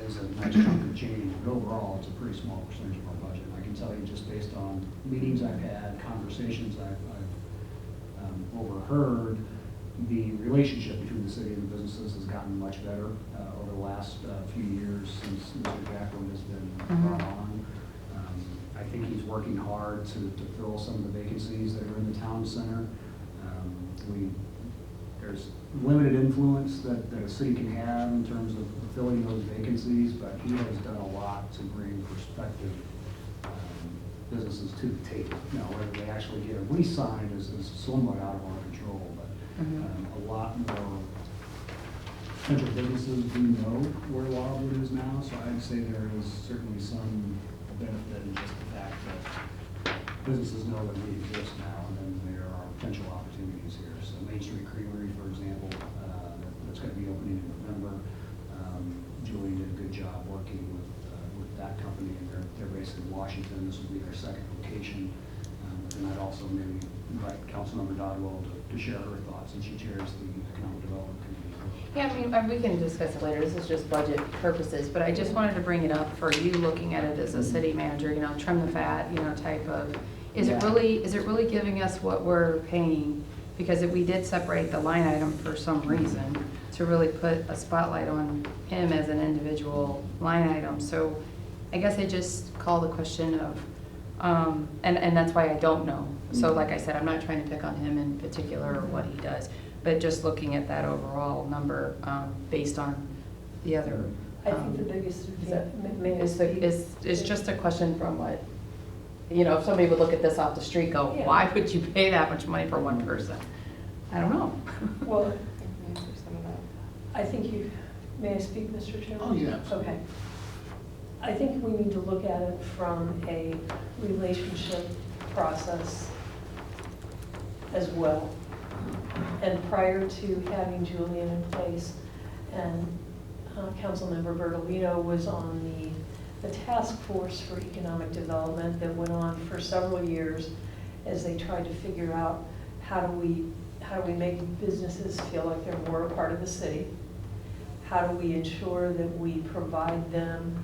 is a nice chunk of change, but overall, it's a pretty small percentage of our budget. I can tell you just based on meetings I've had, conversations I've overheard, the relationship between the city and the businesses has gotten much better over the last few years since Mr. Jacqueline has been brought on. I think he's working hard to fill some of the vacancies that are in the town center. There's limited influence that a city can have in terms of filling those vacancies, but he has done a lot to bring prospective businesses to the table. Now, whether they actually get a lease signed is somewhat out of our control, but a lot more potential businesses do know where Wildwood is now, so I'd say there is certainly some benefit in just the fact that businesses know that we exist now, and then there are potential opportunities here. So Main Street Creamery, for example, that's going to be opening in November. Julie did a good job working with that company, and they're based in Washington. This will be their second location. And I'd also maybe invite Councilmember Dodwell to share her thoughts, and she chairs the Economic Development Committee. Yeah, I mean, we can discuss it later. This is just budget purposes, but I just wanted to bring it up for you looking at it as a city manager, you know, trim the fat, you know, type of, is it really giving us what we're paying? Because if we did separate the line item for some reason, to really put a spotlight on him as an individual line item. So I guess I just call the question of, and that's why I don't know. So like I said, I'm not trying to pick on him in particular or what he does, but just looking at that overall number based on the other. I think the biggest Is just a question from what, you know, if somebody would look at this off the street, go, Yeah. why would you pay that much money for one person? I don't know. Well, Answer some of that. I think may I speak, Mr. Chairman? Oh, yeah. Okay. I think we need to look at it from a relationship process as well. And prior to having Julian in place, and Councilmember Bertolino was on the task force for economic development that went on for several years as they tried to figure out how do we make businesses feel like they're more a part of the city? How do we ensure that we provide them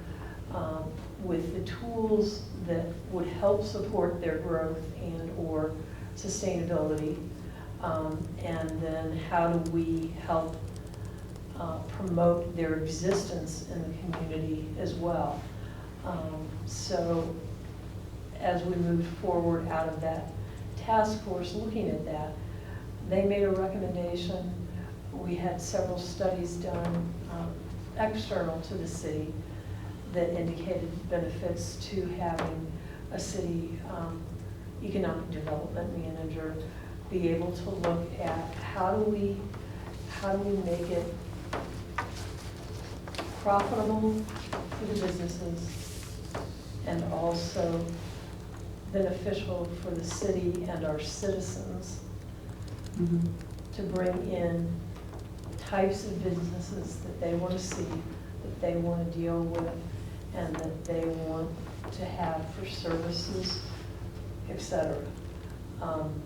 with the tools that would help support their growth and or sustainability? And then how do we help promote their existence in the community as well? So as we moved forward out of that task force looking at that, they made a recommendation. We had several studies done external to the city that indicated benefits to having a city economic development manager be able to look at how do we make it profitable for the businesses and also beneficial for the city and our citizens to bring in types of businesses that they want to see, that they want to deal with, and that they want to have for services, etc.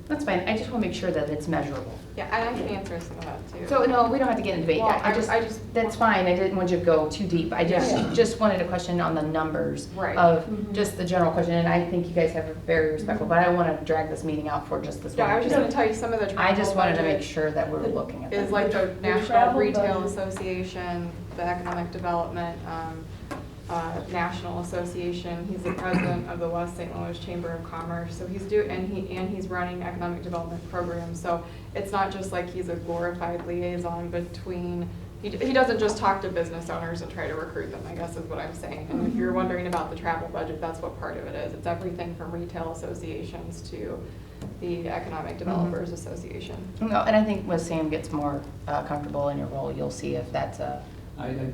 That's fine, I just want to make sure that it's measurable. Yeah, and I can answer some of that too. So, no, we don't have to get into debate. Well, I just, that's fine, I didn't want you to go too deep. I just wanted a question on the numbers Right. of Mhm. just the general question, and I think you guys have a very respectful, but I don't want to drag this meeting out for just this one. Yeah, I was just gonna tell you some of the travel I just wanted to make budget sure that we're looking at is that. like the The National travel Retail budget. Association, the Economic Development, National Association. He's the president of the West St. Louis Chamber of Commerce. So he's running economic development programs. So it's not just like he's a glorified liaison between, he doesn't just talk to business owners and try to recruit them, I guess is what I'm saying. And if you're wondering about the travel budget, that's what part of it is. It's everything from retail associations to the Economic Developers Association. No, and I think when Sam gets more comfortable in your role, you'll see if that's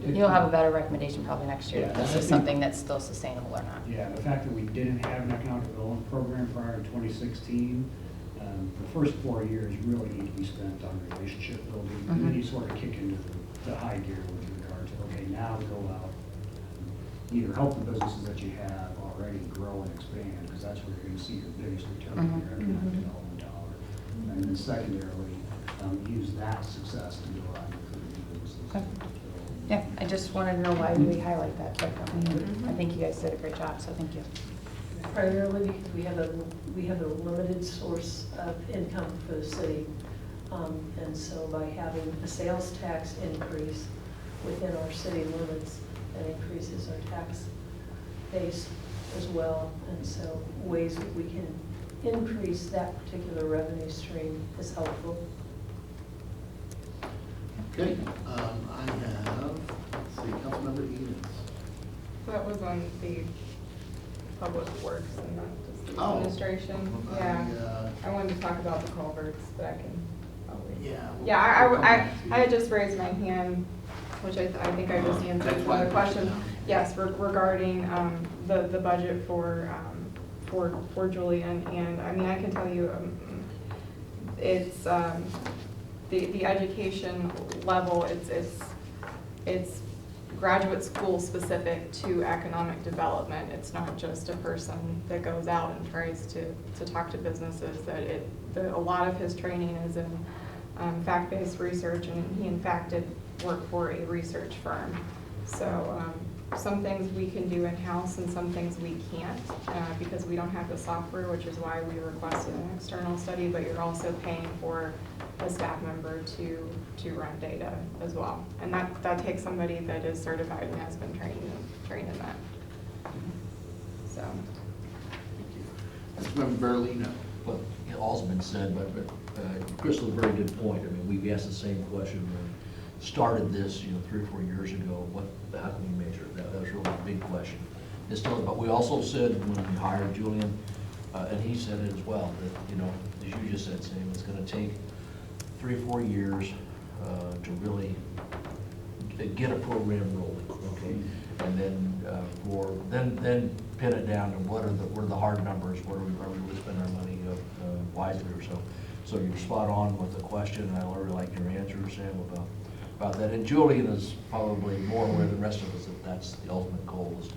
you'll have a better recommendation probably next year, if Yeah, this I is think- something that's still sustainable or not. Yeah, the fact that we didn't have an economic development program prior to 2016, the first 4 years really need to be spent on relationship building. And then you sort of kick into the high gear with regard to, okay, now go out, either help the businesses that you have already grow and expand, because that's where you're going to see your biggest return on your economic development dollar. And then secondarily, use that success to go out and recruit new businesses. Okay. Yeah, I just wanted to know why we highlight that. But I think you guys did a great job, so thank you. Primarily because we have a limited source of income for the city. And so by having a sales tax increase within our city limits, that increases our tax base as well. And so ways that we can increase that particular revenue stream is helpful. Okay, I have, let's see, Councilmember Edens. So that was on the Public Works and not just the Oh. administration. Yeah, I wanted to talk about the culverts, but I can probably. Yeah. Yeah, we'll come back to you. I had just raised my hand, which I think I just answered That's one why of the I pushed it questions. down. Yes, regarding the budget for Julian, and I mean, I can tell you, it's, the education level, it's graduate school specific to economic development. It's not just a person that goes out and tries to talk to businesses, a lot of his training is in fact-based research, and he in fact did work for a research firm. So some things we can do in-house and some things we can't because we don't have the software, which is why we requested an external study, but you're also paying for a staff member to run data as well. And that takes somebody that is certified and has been trained in that. So. Councilmember Berlino. Well, all's been said, but Chris had a very good point. I mean, we've asked the same question when we started this, 3 or 4 years ago. How can we measure that? That was really a big question. It's still, but we also said when we hired Julian, and he said it as well, that, as you just said, Sam, it's going to take 3 or 4 years to really get a program rolling, okay? And then then pin it down to what are the hard numbers, where are we really spend our money wisely or so. So you're spot on with the question, and I really like your answer, Sam, about that. And Julian is probably more aware than the rest of us that that's the ultimate goal, is to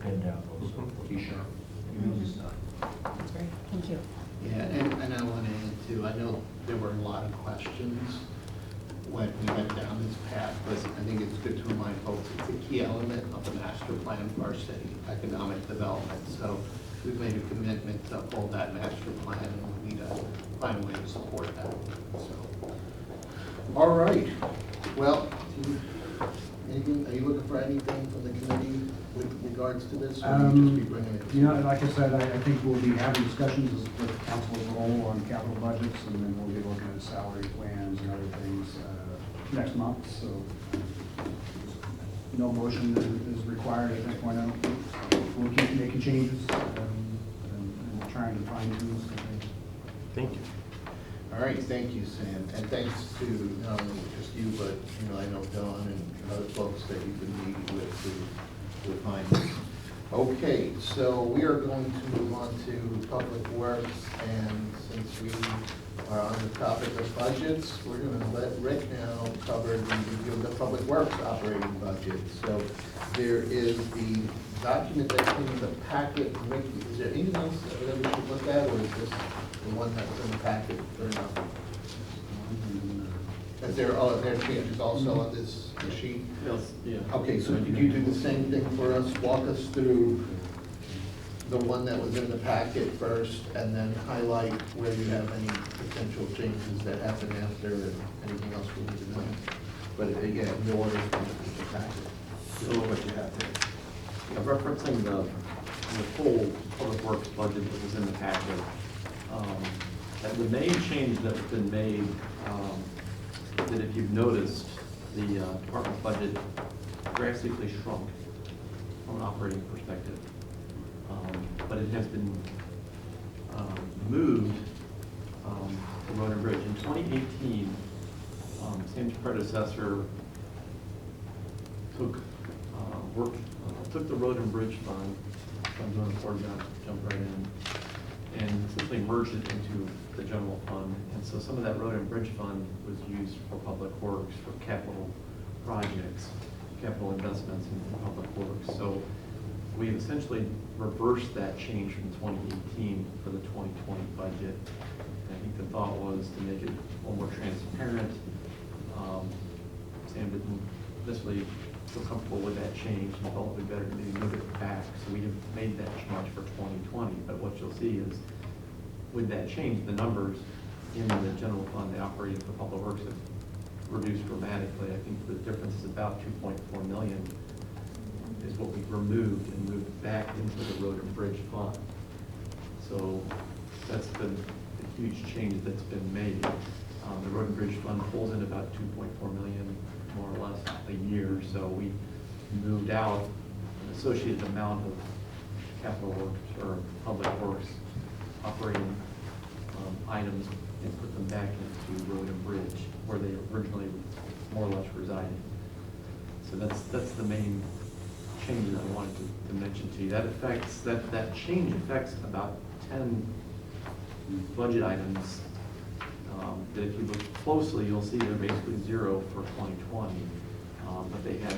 pin down those T-sharp. That's great, thank you. Yeah, and I want to add too, I know there were a lot of questions when we went down this path, but I think it's good to remind folks it's a key element of the master plan for our city, economic development. So we've made a commitment to uphold that master plan, and we need to find a way to support that. So, all right. Well, are you looking for anything from the committee with regards to this, or will you just be bringing it? Like I said, I think we'll be having discussions with council as a whole on capital budgets, and then we'll be looking at salary plans and other things next month, so no motion is required at this point, I don't think. So we'll keep making changes and trying to fine tune something. Thank you. All right, thank you, Sam, and thanks to not only just you, but I know Don and other folks that you've been meeting with to find this. Okay, so we are going to move on to Public Works, and since we are on the topic of budgets, we're going to let Rick now cover the review of the Public Works operating budget. So there is the document that's in the packet. Rick, is there anything else that we should look at, or is this the one that's in the packet or no? Is there, oh, there are changes also on this sheet? Yes, yeah. Okay, so could you do the same thing for us? Walk us through the one that was in the packet first, and then highlight where you have any potential changes that happen after, and anything else we need to know. But again, the order from the packet. So what you have there. Yeah, referencing the full public works budget that was in the packet. And the main change that's been made, that if you've noticed, the department budget drastically shrunk from an operating perspective. But it has been moved to road and bridge. In 2018, Sam's predecessor took the road and bridge fund, I'm doing a poor job, jump right in, and essentially merged it into the general fund. And so some of that road and bridge fund was used for public works, for capital projects, capital investments in public works. So we've essentially reversed that change from 2018 for the 2020 budget. And I think the thought was to make it a little more transparent. Sam didn't necessarily feel comfortable with that change and felt it would be better to maybe move it back. So we have made that change for 2020. But what you'll see is with that change, the numbers in the general fund, the operating for public works have reduced dramatically. I think the difference is about 2.4 million is what we've removed and moved back into the road and bridge fund. So that's been a huge change that's been made. The road and bridge fund pulls in about 2.4 million, more or less, a year. So we moved out an associated amount of capital works or public works operating items and put them back into road and bridge where they originally more or less resided. So that's the main change that I wanted to mention to you. That change affects about 10 budget items that if you look closely, you'll see they're basically zero for 2020, but they had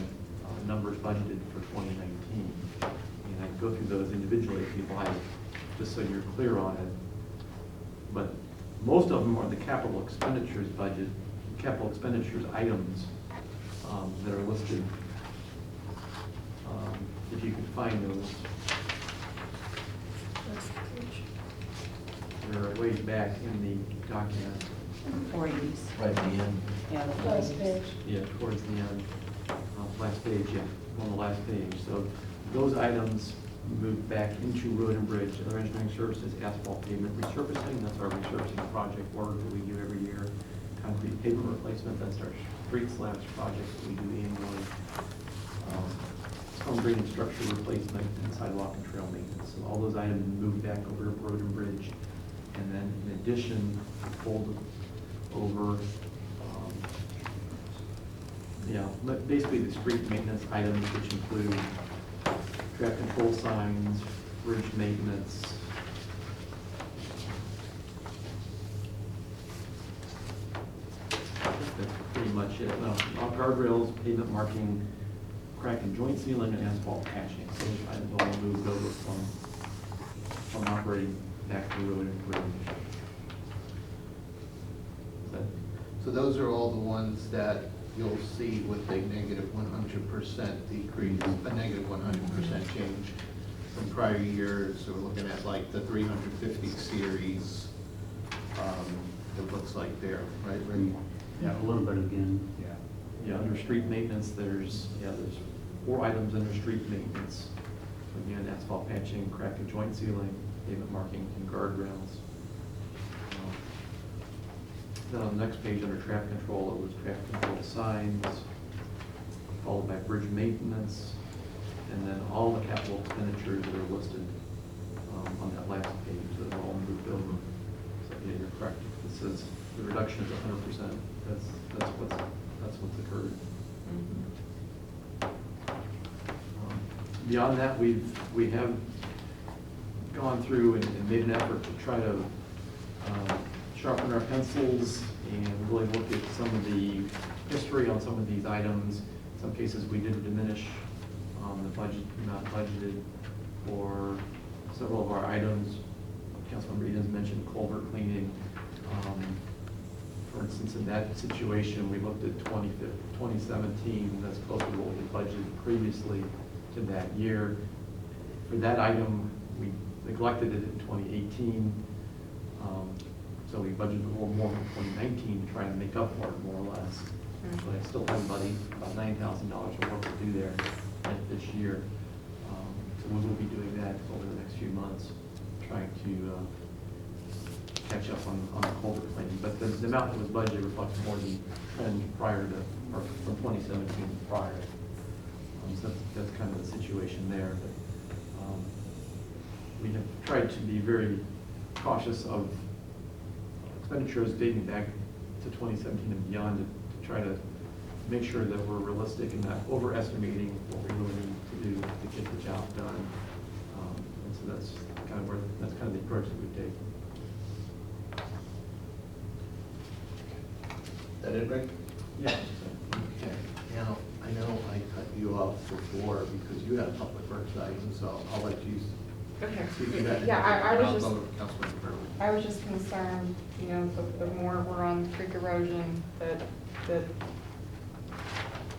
numbers budgeted for 2019. And I go through those individually if you'd like, just so you're clear on it. But most of them are the capital expenditures budget, capital expenditures items that are listed. If you can find those. They're way back in the document. 40s. Right at the end. Yeah, the Last 40s. page. Yeah, towards the end, last page, yeah, on the last page. So those items moved back into road and bridge, other engineering services, asphalt pavement resurfacing, that's our resurfacing project work that we do every year. Concrete pavement replacement, that's our street slabs project that we do annually. Storm drain and structure replacement and sidewalk and trail maintenance. So all those items moved back over to road and bridge. And then in addition, pulled over, basically the street maintenance items, which include traffic control signs, bridge maintenance. That's pretty much it. All guardrails, pavement marking, crack and joint sealing, and asphalt patching. So those items all moved over from operating back to road and bridge. So those are all the ones that you'll see with a negative 100% decrease, a negative 100% change from prior years. So we're looking at like the 350 series, it looks like there, right? Yeah, a little bit again, yeah. Yeah, under street maintenance, there's 4 items under street maintenance. Again, asphalt patching, crack and joint sealing, pavement marking, and guardrails. Then on the next page under traffic control, it was traffic control signs, followed by bridge maintenance, and then all the capital expenditures that are listed on that last page that are all moved over. So yeah, you're correct. It says the reduction is 100%. That's what's occurred. Beyond that, we have gone through and made an effort to try to sharpen our pencils and really look at some of the history on some of these items. In some cases, we did diminish the budget, not budgeted for several of our items Councilmember Edens mentioned culvert cleaning. For instance, in that situation, we looked at 2017, that's close to what we had budgeted previously to that year. For that item, we neglected it in 2018. So we budgeted a little more in 2019 to try and make up for it, more or less. But I still have about $9,000 of work to do there this year. So we will be doing that over the next few months, trying to catch up on the culvert cleaning. But the amount that was budgeted reflects more the trend prior to, or from 2017 prior. So that's kind of the situation there. But we have tried to be very cautious of expenditures dating back to 2017 and beyond to try to make sure that we're realistic and not overestimating what we really need to do to get the job done. And so that's kind of the approach that we take. That it, Rick? Yeah. Okay. Now, I know I cut you off before because you had a public works item, so I'll let you. Okay. See if you got Yeah, I anything. was I'll just, go with Councilman Burley. I was just concerned, you know, the more we're on creek erosion, that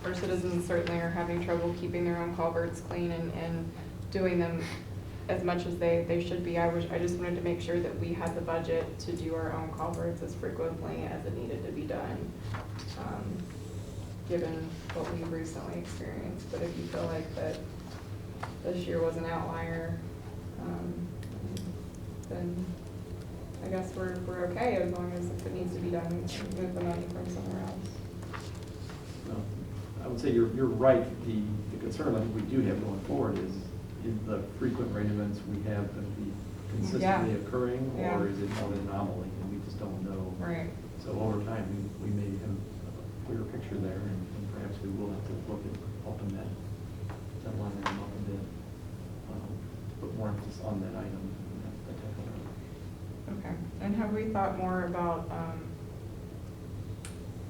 our citizens certainly are having trouble keeping their own culverts clean and doing them as much as they should be. I just wanted to make sure that we had the budget to do our own culverts as frequently as it needed to be done, given what we've recently experienced. But if you feel like that this year was an outlier, then I guess we're okay, as long as if it needs to be done, we can move the money from somewhere else. No, I would say you're right. The concern I think we do have going forward is the frequent rain events we have going to be consistently occurring, Yeah. or is it more an anomaly, and we just don't know. Right. So over time, we may have a clearer picture there, and perhaps we will have to look at helping that line item up a bit, put more emphasis on that item. That type of item. Okay, and have we thought more about,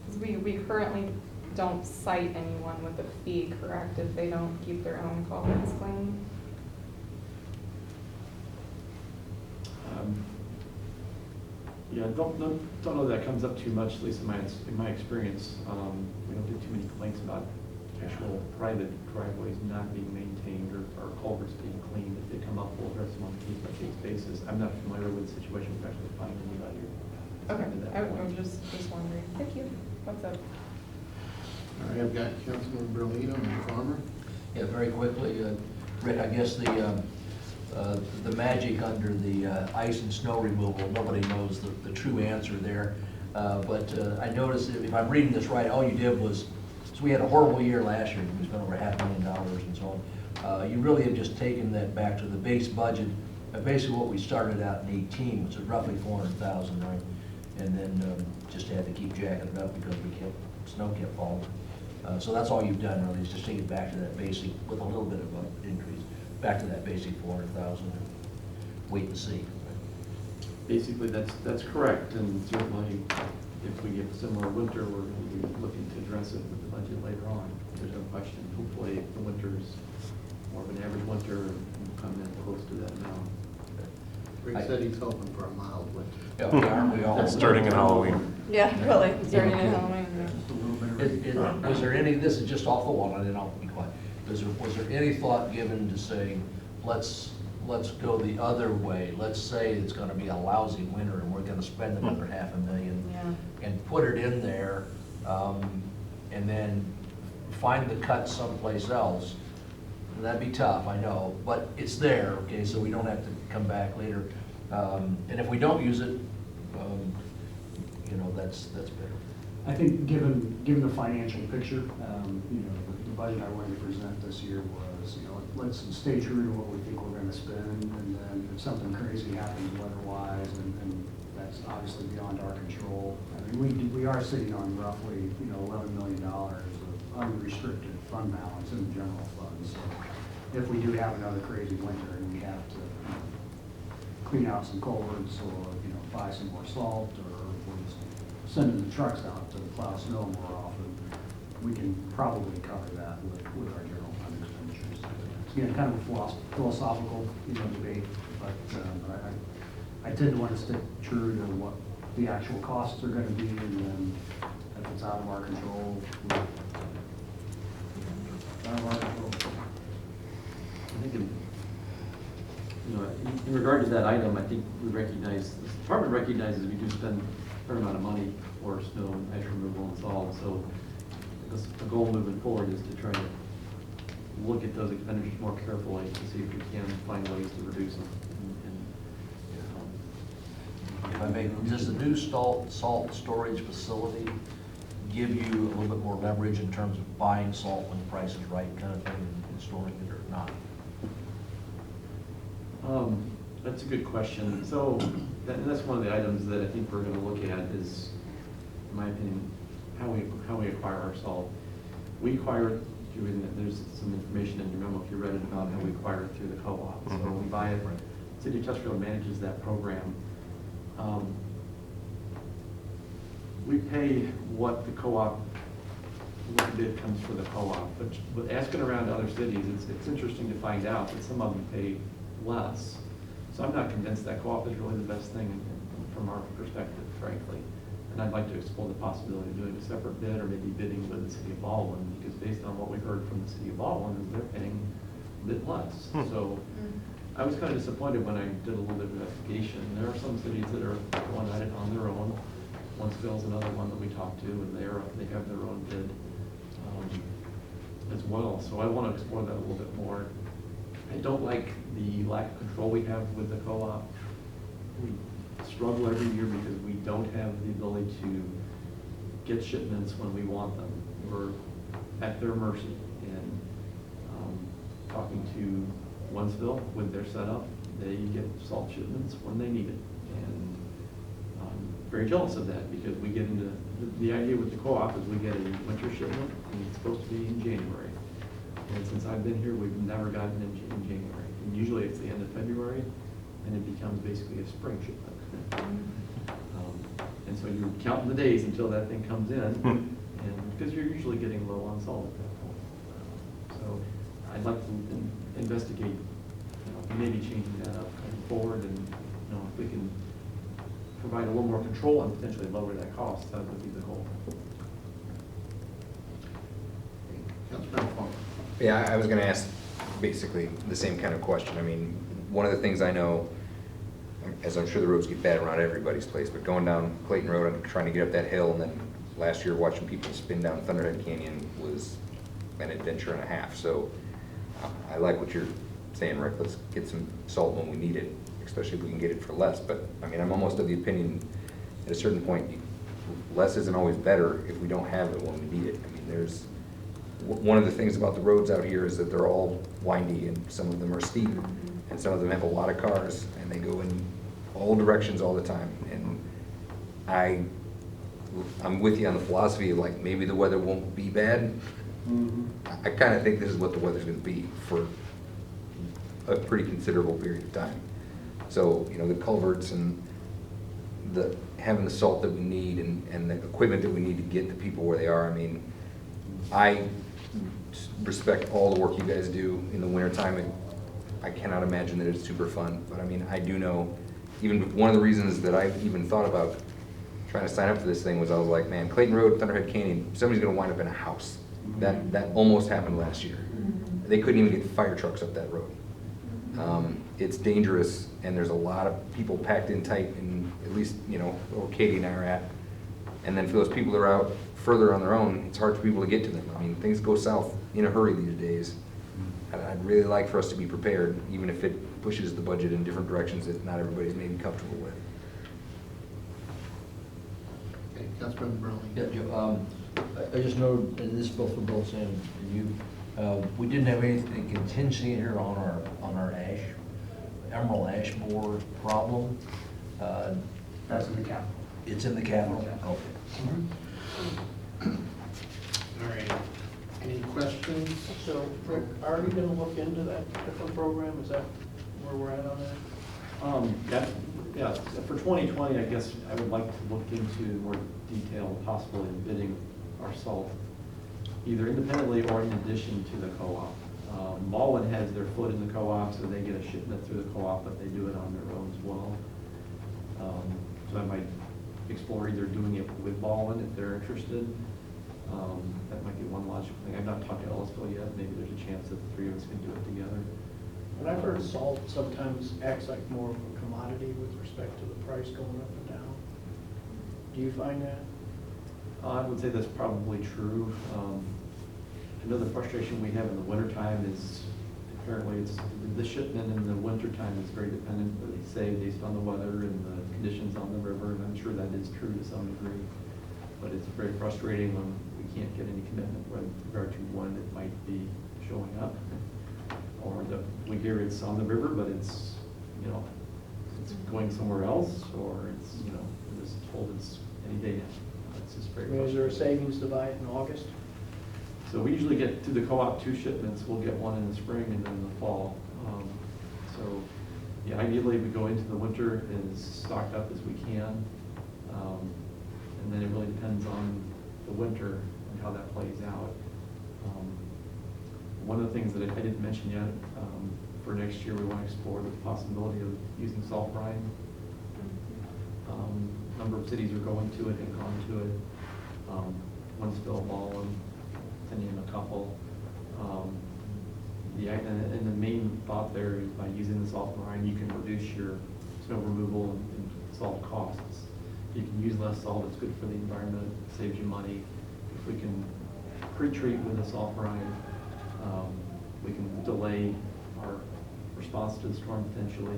because we currently don't cite anyone with a fee, correct, if they don't keep their own culverts clean? Yeah, don't know that comes up too much, at least in my experience. We don't get too many complaints about actual private driveways not being maintained or culverts being cleaned. If they come up, we'll address them on a case-by-case basis. I'm not familiar with the situation to actually find anybody. Okay, to that I point. was just wondering. Thank you. What's up? All right, I've got Councilman Berlino and Farmer. Yeah, very quickly, Rick, I guess the magic under the ice and snow removal, nobody knows the true answer there. But I noticed, if I'm reading this right, all you did was, so we had a horrible year last year, we spent over $500,000 and so on. You really have just taken that back to the base budget, basically what we started out in 18, which is roughly 400,000, right? And then just had to keep jacking it up because snow kept falling. So that's all you've done really, is just take it back to that basic, with a little bit of an increase, back to that basic 400,000, and wait and see. Basically, that's correct, and certainly if we get a similar winter, we're going to be looking to address it with the budget later on. There's no question. Hopefully, if the winter's more of an average winter, we'll come in close to that now. Rick said he's hoping for a mild winter. Yeah, aren't we all? Starting in Halloween. Yeah, really, starting in Halloween. Just a little bit of. Was there any, this is just off the wall, and then I'll be quiet. Was there any thought given to saying, let's go the other way? Let's say it's gonna be a lousy winter and we're gonna spend another $500,000 Yeah. and put it in there, and then find the cut someplace else. That'd be tough, I know, but it's there, okay, so we don't have to come back later. And if we don't use it, that's better. I think given the financial picture, the budget I wanted to present this year was, let's stay true to what we think we're gonna spend, and then if something crazy happens weather-wise, and that's obviously beyond our control. I mean, we are sitting on roughly, $11 million of unrestricted fund balance in the general fund. So if we do have another crazy winter and we have to clean out some culverts or, buy some more salt, or we're just sending the trucks out to plow snow more often, we can probably cover that with our general fund expenditures. Again, kind of a philosophical, debate, but I tend to want to stick true to what the actual costs are gonna be, and then if it's out of our control, it's out of our control. I think in regard to that item, I think we recognize, the department recognizes we do spend a fair amount of money for snow and ice removal and salt. So the goal moving forward is to try to look at those expenditures more carefully to see if we can find ways to reduce them. If I may, does the new salt storage facility give you a little bit more leverage in terms of buying salt when the price is right kind of thing and storing it or not? That's a good question. So that's one of the items that I think we're going to look at is, in my opinion, how we acquire our salt. We acquire it through, there's some information in your memo if you read it about how we acquire it through the co-op. So we buy it, City of Chesterfield manages that program. We pay what the co-op, what the bid comes for the co-op. But asking around other cities, it's interesting to find out that some of them pay less. So I'm not convinced that co-op is really the best thing from our perspective, frankly. And I'd like to explore the possibility of doing a separate bid or maybe bidding with the City of Baldwin, because based on what we heard from the City of Baldwin, is they're paying a bit less. So I was kind of disappointed when I did a little bit of investigation. There are some cities that are going at it on their own. Once-Ville's another one that we talked to, and they have their own bid as well. So I want to explore that a little bit more. I don't like the lack of control we have with the co-op. We struggle every year because we don't have the ability to get shipments when we want them. We're at their mercy. And talking to Once-Ville with their setup, they get salt shipments when they need it. And I'm very jealous of that because we get into, the idea with the co-op is we get a winter shipment and it's supposed to be in January. And since I've been here, we've never gotten in January. And usually it's the end of February and it becomes basically a spring shipment. And so you're counting the days until that thing comes in, and because you're usually getting low on salt at that point. So I'd like to investigate, maybe changing that up going forward, and if we can provide a little more control and potentially lower that cost, that would be the goal. Councilman Fong. Yeah, I was gonna ask basically the same kind of question. I mean, one of the things I know, as I'm sure the roads get bad around everybody's place, but going down Clayton Road and trying to get up that hill, and then last year watching people spin down Thunderhead Canyon was an adventure and a half. So I like what you're saying, Rick. Let's get some salt when we need it, especially if we can get it for less. But I mean, I'm almost of the opinion at a certain point, less isn't always better if we don't have it when we need it. I mean, there's one of the things about the roads out here is that they're all windy, and some of them are steep, and some of them have a lot of cars, and they go in all directions all the time. And I'm with you on the philosophy of like, maybe the weather won't be bad. I kind of think this is what the weather's going to be for a pretty considerable period of time. So, the culverts and having the salt that we need and the equipment that we need to get the people where they are. I mean, I respect all the work you guys do in the wintertime, and I cannot imagine that it's super fun. But I mean, I do know, even one of the reasons that I even thought about trying to sign up for this thing was I was like, man, Clayton Road, Thunderhead Canyon, somebody's gonna wind up in a house. That almost happened last year. They couldn't even get fire trucks up that road. It's dangerous, and there's a lot of people packed in tight, and at least, where Katie and I are at. And then for those people that are out further on their own, it's hard for people to get to them. I mean, things go south in a hurry these days. And I'd really like for us to be prepared, even if it pushes the budget in different directions that not everybody's maybe comfortable with. Okay, Councilman Burley. Yeah, Joe, I just know, and this is both for Bill Sam and you, we didn't have anything contingency in here on our emerald ash borer problem. That's in the capital. It's in the capital? Okay. All right. Any questions? So, Rick, are you gonna look into that different program? Is that where we're at on that? Yeah, for 2020, I guess I would like to look into more detail, possibly in bidding our salt, either independently or in addition to the co-op. Baldwin has their foot in the co-op, so they get a shipment through the co-op, but they do it on their own as well. So I might explore either doing it with Ballin if they're interested. That might be one logical thing. I've not talked to Ellisville yet. Maybe there's a chance that the three of us can do it together. And I've heard salt sometimes acts like more of a commodity with respect to the price going up and down. Do you find that? I would say that's probably true. Another frustration we have in the wintertime is apparently it's the shipment in the wintertime is very dependent, they say, based on the weather and the conditions on the river, and I'm sure that is true to some degree. But it's very frustrating when we can't get any commitment with regard to when it might be showing up. Or that we hear it's on the river, but it's, you know, it's going somewhere else, or it's, you know, we're just told it's any day now. It's just very I mean, is there a frustrating. savings to buy it in August? So we usually get to the co-op 2 shipments. We'll get one in the spring and then in the fall. So yeah, ideally we go into the winter as stocked up as we can. And then it really depends on the winter and how that plays out. One of the things that I didn't mention yet, for next year, we want to explore the possibility of using salt brine. A number of cities are going to it and gone to it. Winsville, Ballin, Tinian, a couple. And the main thought there is by using the salt brine, you can reduce your snow removal and salt costs. You can use less salt, it's good for the environment, it saves you money. If we can pre-treat with the salt brine, we can delay our response to the storm potentially,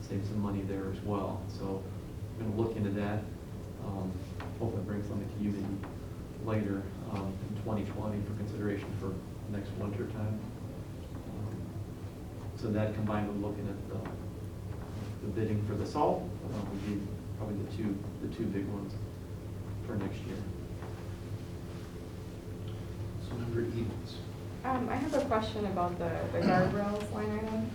save some money there as well. So we're going to look into that. Hopefully bring something to you later in 2020 for consideration for next winter time. So that combined with looking at the bidding for the salt would be probably the two big ones for next year. So Member Edens. I have a question about the guardrails line item.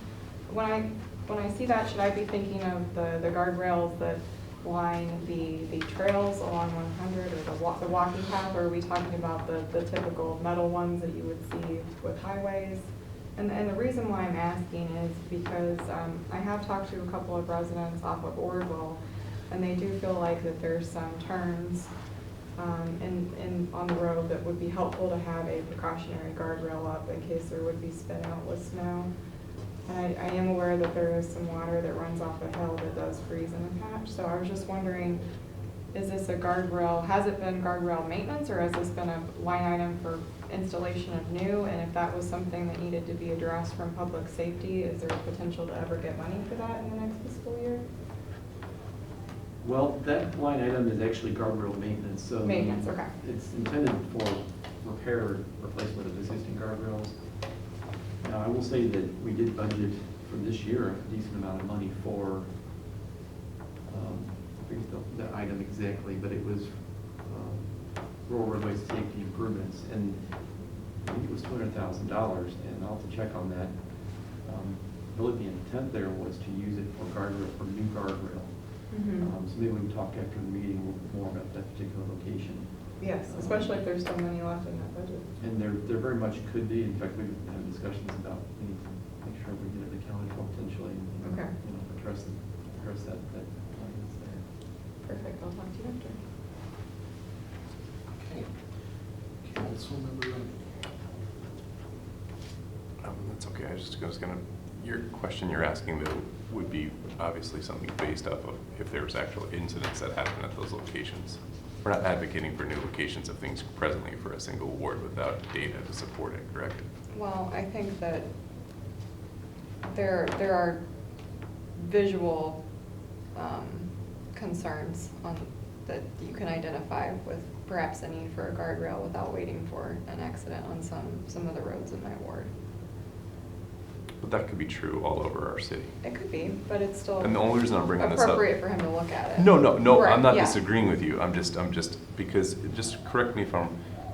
When I see that, should I be thinking of the guardrails that line the trails along 100 or the walking path, or are we talking about the typical metal ones that you would see with highways? And the reason why I'm asking is because I have talked to a couple of residents off of Orville, and they do feel like that there's some turns on the road that would be helpful to have a precautionary guardrail up in case there would be spin out with snow. And I am aware that there is some water that runs off a hill that does freeze in the patch. So I was just wondering, is this a guardrail, has it been guardrail maintenance, or has this been a line item for installation of new? And if that was something that needed to be addressed from public safety, is there a potential to ever get money for that in the next fiscal year? Well, that line item is actually guardrail maintenance. So Maintenance, okay. It's intended for repair or replacement of existing guardrails. Now, I will say that we did budget for this year a decent amount of money for, I forget the item exactly, but it was rural roadway safety improvements, and I think it was $200,000, and I'll have to check on that. Really the intent there was to use it for guardrail, for new guardrail. So maybe we can talk after the meeting a little bit more about that particular location. Yes, especially if there's still money left in that budget. And there very much could be. In fact, we've had discussions about we need to make sure we get it accounted for potentially, and Okay. address that plan that's there. Perfect, I'll talk to you after. Okay. Councilmember Wright. That's okay, I was gonna, your question you're asking though would be obviously something based off of if there's actual incidents that happen at those locations. We're not advocating for new locations of things presently for a single ward without data to support it, correct? Well, I think that there are visual concerns that you can identify with perhaps a need for a guardrail without waiting for an accident on some of the roads in my ward. But that could be true all over our city. It could be, but it's still And the only reason I'm bringing this up. appropriate for him to look at it. No, Right, I'm not yeah. disagreeing with you. I'm just, because, just correct me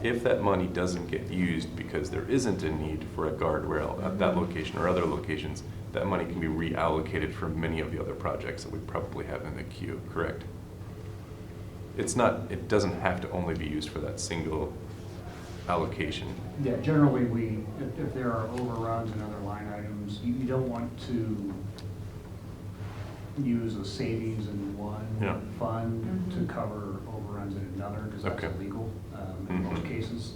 if that money doesn't get used because there isn't a need for a guardrail at that location or other locations, that money can be reallocated from many of the other projects that we probably have in the queue, correct? It doesn't have to only be used for that single allocation. Yeah, generally if there are overruns and other line items, you don't want to use a savings in Yeah. one fund to cover overruns in another, because that's Okay. illegal in most Mhm. cases.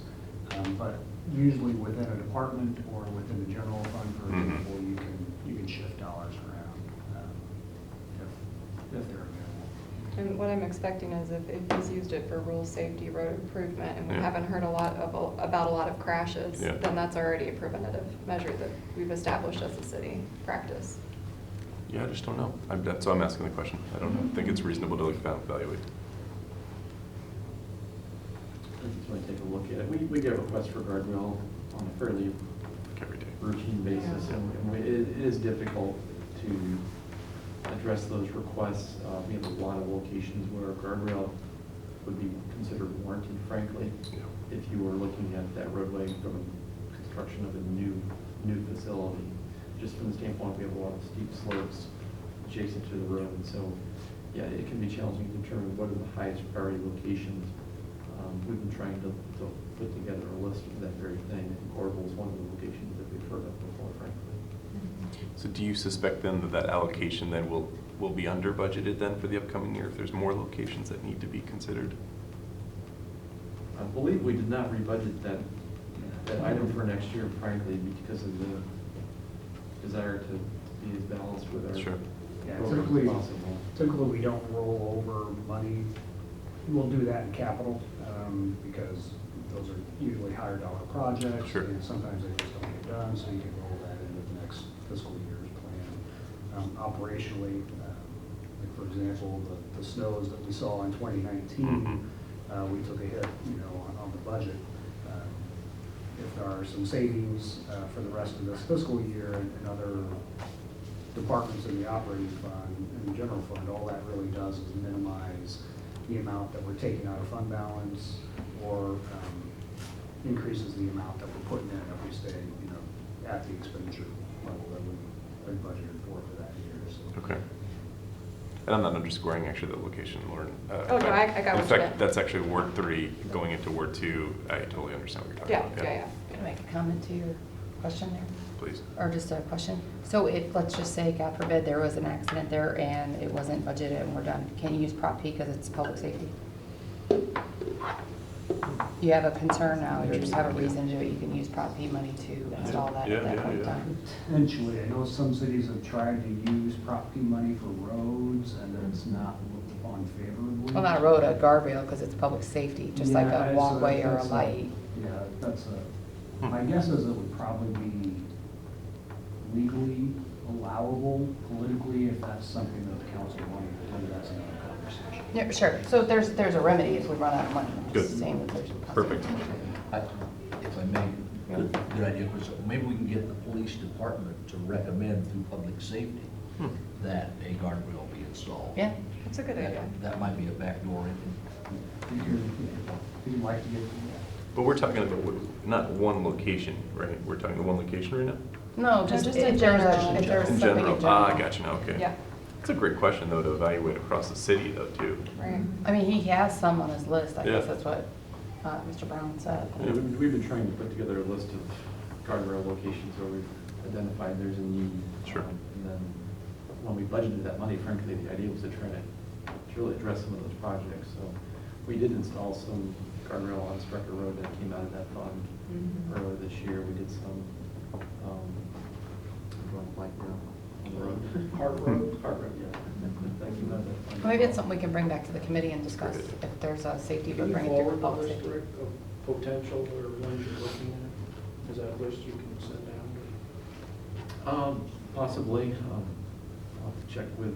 But usually within a department or within the general fund, for Mhm. example, you can shift dollars around if they're available. And what I'm expecting is if he's used it for rural safety, road improvement, and we Yeah. haven't heard about a lot of crashes, Yeah. then that's already a preventative measure that we've established as a city practice. Yeah, I just don't know. That's why I'm asking the question. I don't know. I think it's reasonable to evaluate. I just want to take a look at it. We get requests for guardrail on a fairly Like every day. routine basis, and it is difficult to address those requests. We have a lot of locations where a guardrail would be considered warranted, frankly, Yeah. if you were looking at that roadway from construction of a new facility. Just from the standpoint, we have a lot of steep slopes adjacent to the road, and so, yeah, it can be challenging to determine what are the highest priority locations. We've been trying to put together a list of that very thing. I think Orville is one of the locations that we've heard of before, frankly. So do you suspect then that allocation then will be under budgeted then for the upcoming year if there's more locations that need to be considered? I believe we did not rebudget that item for next year, frankly, because of the desire to be as balanced with our Sure. Yeah, programs typically, as possible. typically we don't roll over money. We'll do that in capital, because those are usually higher dollar projects. Sure. And sometimes they just don't get done, so you can roll that into the next fiscal year's plan. Operationally, like for example, the snows that we saw in 2019, we took a hit, on the budget. If there are some savings for the rest of this fiscal year and other departments in the operating fund and the general fund, all that really does is minimize the amount that we're taking out of fund balance or increases the amount that we're putting in if we stay, at the expenditure level that we budgeted for that year. So. Okay. And I'm not underscoring actually the location, Lauren. Oh, no, I got what you In fact, meant. that's actually Ward 3 going into Ward 2. I totally understand what you're talking about. Yeah. Can I make a comment to your question there? Please. Or just a question? So if, let's just say, God forbid, there was an accident there and it wasn't budgeted and we're done, can you use Prop P because it's public safety? You have a concern now, you just have a reason to do it, you can use Prop P money to install that at that point in time. Potentially, I know some cities have tried to use Prop P money for roads and it's not looked upon favorably. Well, not a road, a guardrail, because it's public safety, just like Yeah, a so walkway or a that's light. Yeah, my guess is it would probably be legally allowable politically if that's something that the council wanted to do, that's another conversation. Yeah, sure, so there's a remedy if we run out of money. I'm just Good. saying that there's a Perfect. possibility. If I may, good idea, because maybe we can get the police department to recommend through public safety that a guardrail be installed. Yeah, That's a good idea. That might be a backdoor in. If you'd like to get, But we're talking about not one location, right? We're talking the one location right now? no, just just if in there's general. if there's In something general? in general. I got you now, okay. Yeah, It's a great question, though, to evaluate across the city, though, too. right. I mean, he has some on his list, I guess Yeah. that's what Mr. Brown said. Yeah, we've been trying to put together a list of guardrail locations where we've identified there's a need. Sure. And then when we budgeted that money, frankly, the idea was to try to really address some of those projects. So we did install some guardrail on Sprecher Road that came out of that fund earlier this year. We did some, I'm going blank now, on the road. Hart Road? Hart Road, yeah. That came out of that fund. Well, maybe it's something we can bring back to the committee and discuss Great. if there's a safety, Can but you bring it through forward the public list, safety. Rick, of potential or ones you're looking at? Is that a list you can send down? Possibly. I'll have to check with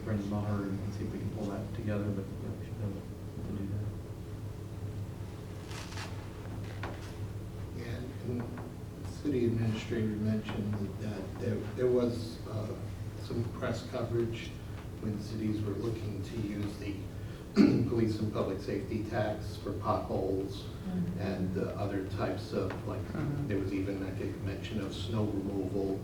Brendan Maher and see if we can pull that together, but yeah, we should know to do that. And the city administrator mentioned that there was some press coverage when cities were looking to use the police and public safety tax for potholes and other types of, like, there was even, I think, mention of snow removal,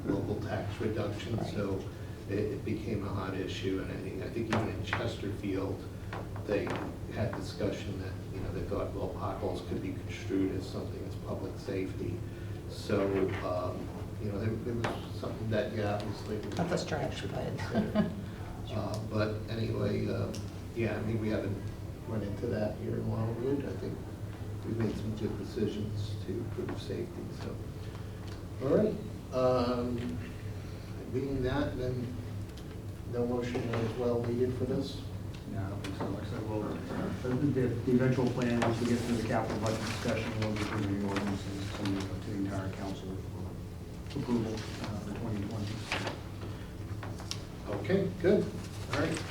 local tax reduction. Right. So it became a hot issue, and I think even in Chesterfield, they had discussion that, they thought, well, potholes could be construed as something that's public safety. So you know, there was something that, yeah, obviously. That's a stretch, but. But anyway, yeah, I mean, we haven't run into that here in Wildwood. I think we've made some good decisions to improve safety, so. All right, being that, then no motion as well needed for this? No, I don't think so. Like I said, well, the eventual plan, once we get through the capital budget discussion, we'll be bringing the ordinances to the entire council for approval for 2020. Okay, good, all right.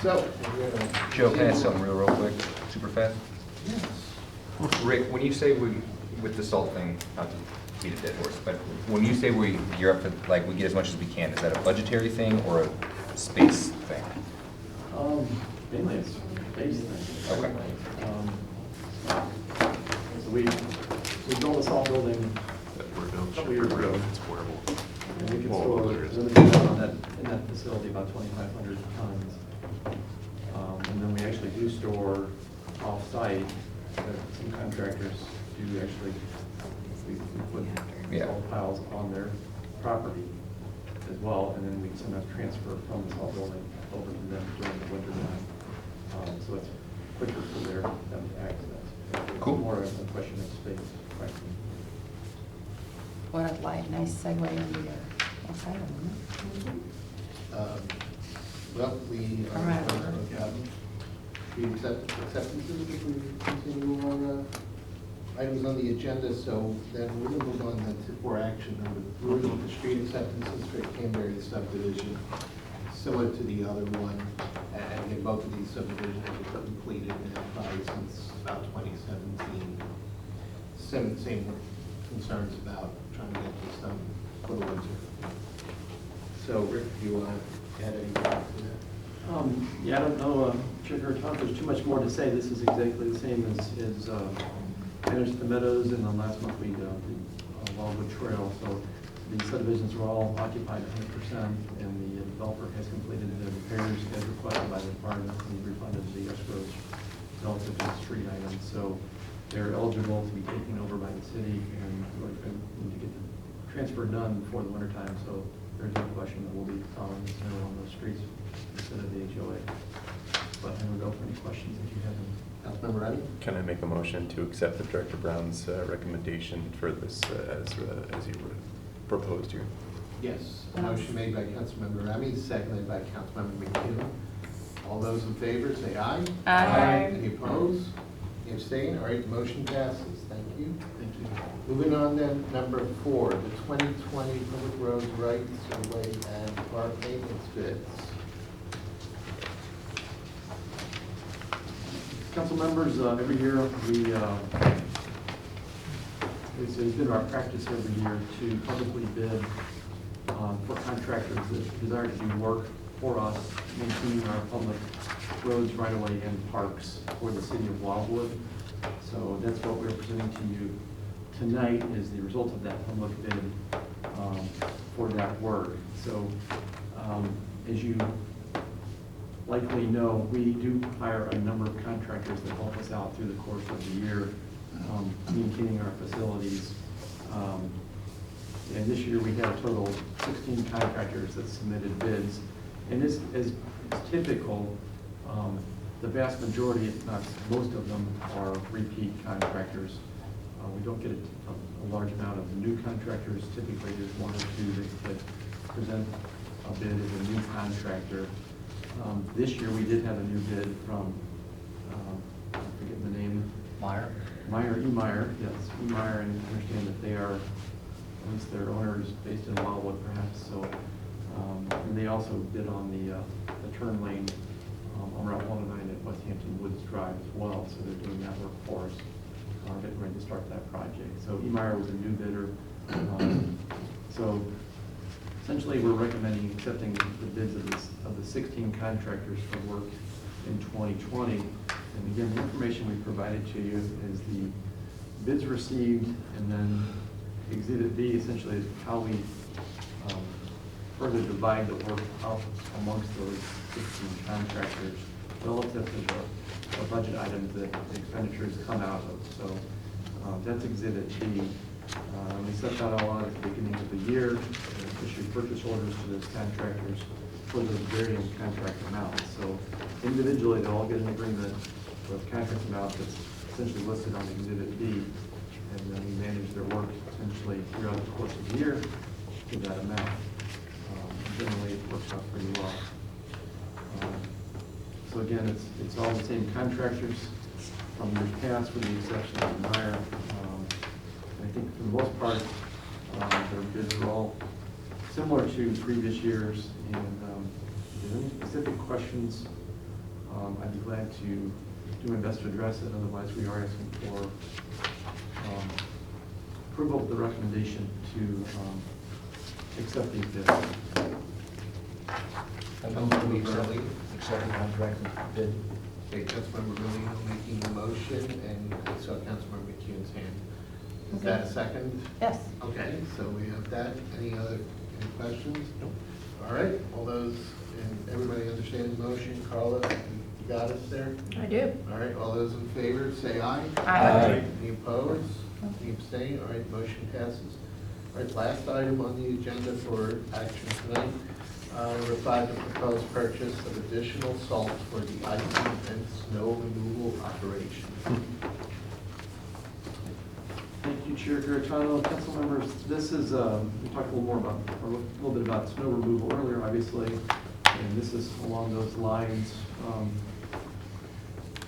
So, we're gonna. Joe, can I ask something real quick, super fast? Yes. Rick, when you say with the salt thing, not to beat a dead horse, but when you say we gear up for, like, we get as much as we can, is that a budgetary thing or a space thing? Mainly it's base thing. Okay. So we built a salt building That we're built, couple years ago. it's horrible. And we can Well, store, there is. limited amount in that facility, about 2,500 tons. And then we actually do store off-site, some contractors do actually, we put Yeah. salt piles on their property as well, and then we sometimes transfer from the salt building over to them during the winter time. So it's quicker for them to access. It's Cool. more of a question of space, right? What a nice segue into your next item, Well, we All are right. the acceptances if we continue on items on the agenda, so then we're gonna move on to for action number 3, the street acceptances for Canterbury subdivision, similar to the other one, and in both of these subdivisions were completed now probably since about 2017. Same concerns about trying to get this done for the winter. So Rick, do you want to add anything to that? Yeah, I don't know, Chair Tom, there's too much more to say. This is exactly the same as managed the Meadows, and then last month we did Wildwood Trail. So the subdivisions were all occupied 100%, and the developer has completed the repairs as requested by the department and refunded the escrows relative to the street items. So they're eligible to be taken over by the city, and we're going to need to get the transfer done before the winter time. So there's no question that we'll be following the snow on those streets instead of the HOA. But I would open any questions if you have any. Councilmember Reddy? Can I make a motion to accept the Director Brown's recommendation for this as you proposed here? Yes. A motion made by Councilmember Remy, seconded by Councilmember McKeon. All those in favor, say aye. Aye. Any opposed? Any abstain? All right, the motion passes. Thank you. Thank you. Moving on then, number 4, the 2020 Public Roads Rights-of-Way and Park Maintenance bids. Council members, every year it's been our practice every year to publicly bid for contractors that desire to do work for us, maintaining our public roads, right-of-way, and parks for the city of Wildwood. So that's what we're presenting to you tonight, is the result of that public bid for that work. So as you likely know, we do hire a number of contractors that help us out through the course of the year, maintaining our facilities. And this year we had a total of 16 contractors that submitted bids. And this is typical. The vast majority, if not most of them, are repeat contractors. We don't get a large amount of new contractors. Typically, there's 1 or 2 that present a bid as a new contractor. This year, we did have a new bid from, I forget the name. Meyer? Meyer, yes, Meyer, and I understand that they are, at least their owner is based in Wildwood perhaps, so, and they also bid on the turn lane on Route 109 at West Hampton Woods Drive as well, so they're doing that work for us, getting ready to start that project. So Meyer was a new bidder. So essentially, we're recommending accepting the bids of the 16 contractors for work in 2020. And again, the information we provided to you is the bids received, and then Exhibit B essentially is how we further divide the work out amongst those 16 contractors relative to the budget items that the expenditures come out of. So that's Exhibit B. We set that all out at the beginning of the year. year and issue purchase orders to those contractors for those varying contract amounts. So individually, they'll all get an agreement with contract amount that's essentially listed on Exhibit B, and then we manage their work essentially throughout the course of the year to that amount. Generally, it works out pretty well. So again, it's all the same contractors from years past, with the exception of Meyer. I think for the most part, their bids are all similar to previous years. And if there's any specific questions, I'd be glad to do my best to address it. Otherwise, we are asking for approval of the recommendation to accept these bids. I move we accept the contract bid. Okay, Councilmember Rubio making the motion, and I saw Councilmember McCune's hand. Is that a second? Yes. Okay, so we have that. Any questions? Nope. All right, all those, and everybody understand the motion? Carla, you got us there? I do. All right, all those in favor, say aye. Aye. Any opposed? Any abstain? All right, motion passes. All right, last item on the agenda for action tonight. Number 5, the proposed purchase of additional salt for the icing and snow removal operation. Thank you, Chair Garitano. Council members, this is, we talked a little bit about snow removal earlier, obviously, and this is along those lines.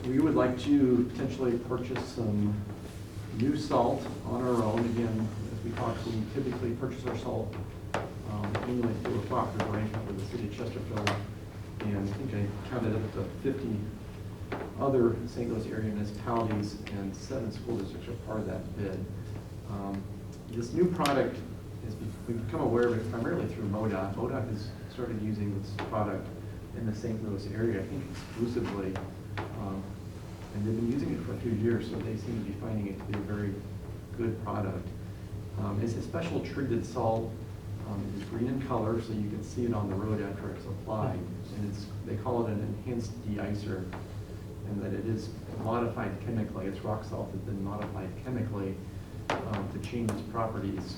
We would like to potentially purchase some new salt on our own. Again, as we talked, we typically purchase our salt annually through a cooperative arrangement with the city of Chesterfield. And I think I counted up to 50 other St. Louis area municipalities, and 7 school districts are part of that bid. This new product, we've become aware of it primarily through MoDOT. MoDOT has started using this product in the St. Louis area, I think exclusively, and they've been using it for a few years, so they seem to be finding it to be a very good product. It's a special treated salt. It's green in color, so you can see it on the road after it's applied, and they call it an enhanced de-icer, and that it is modified chemically. It's rock salt that's been modified chemically to change its properties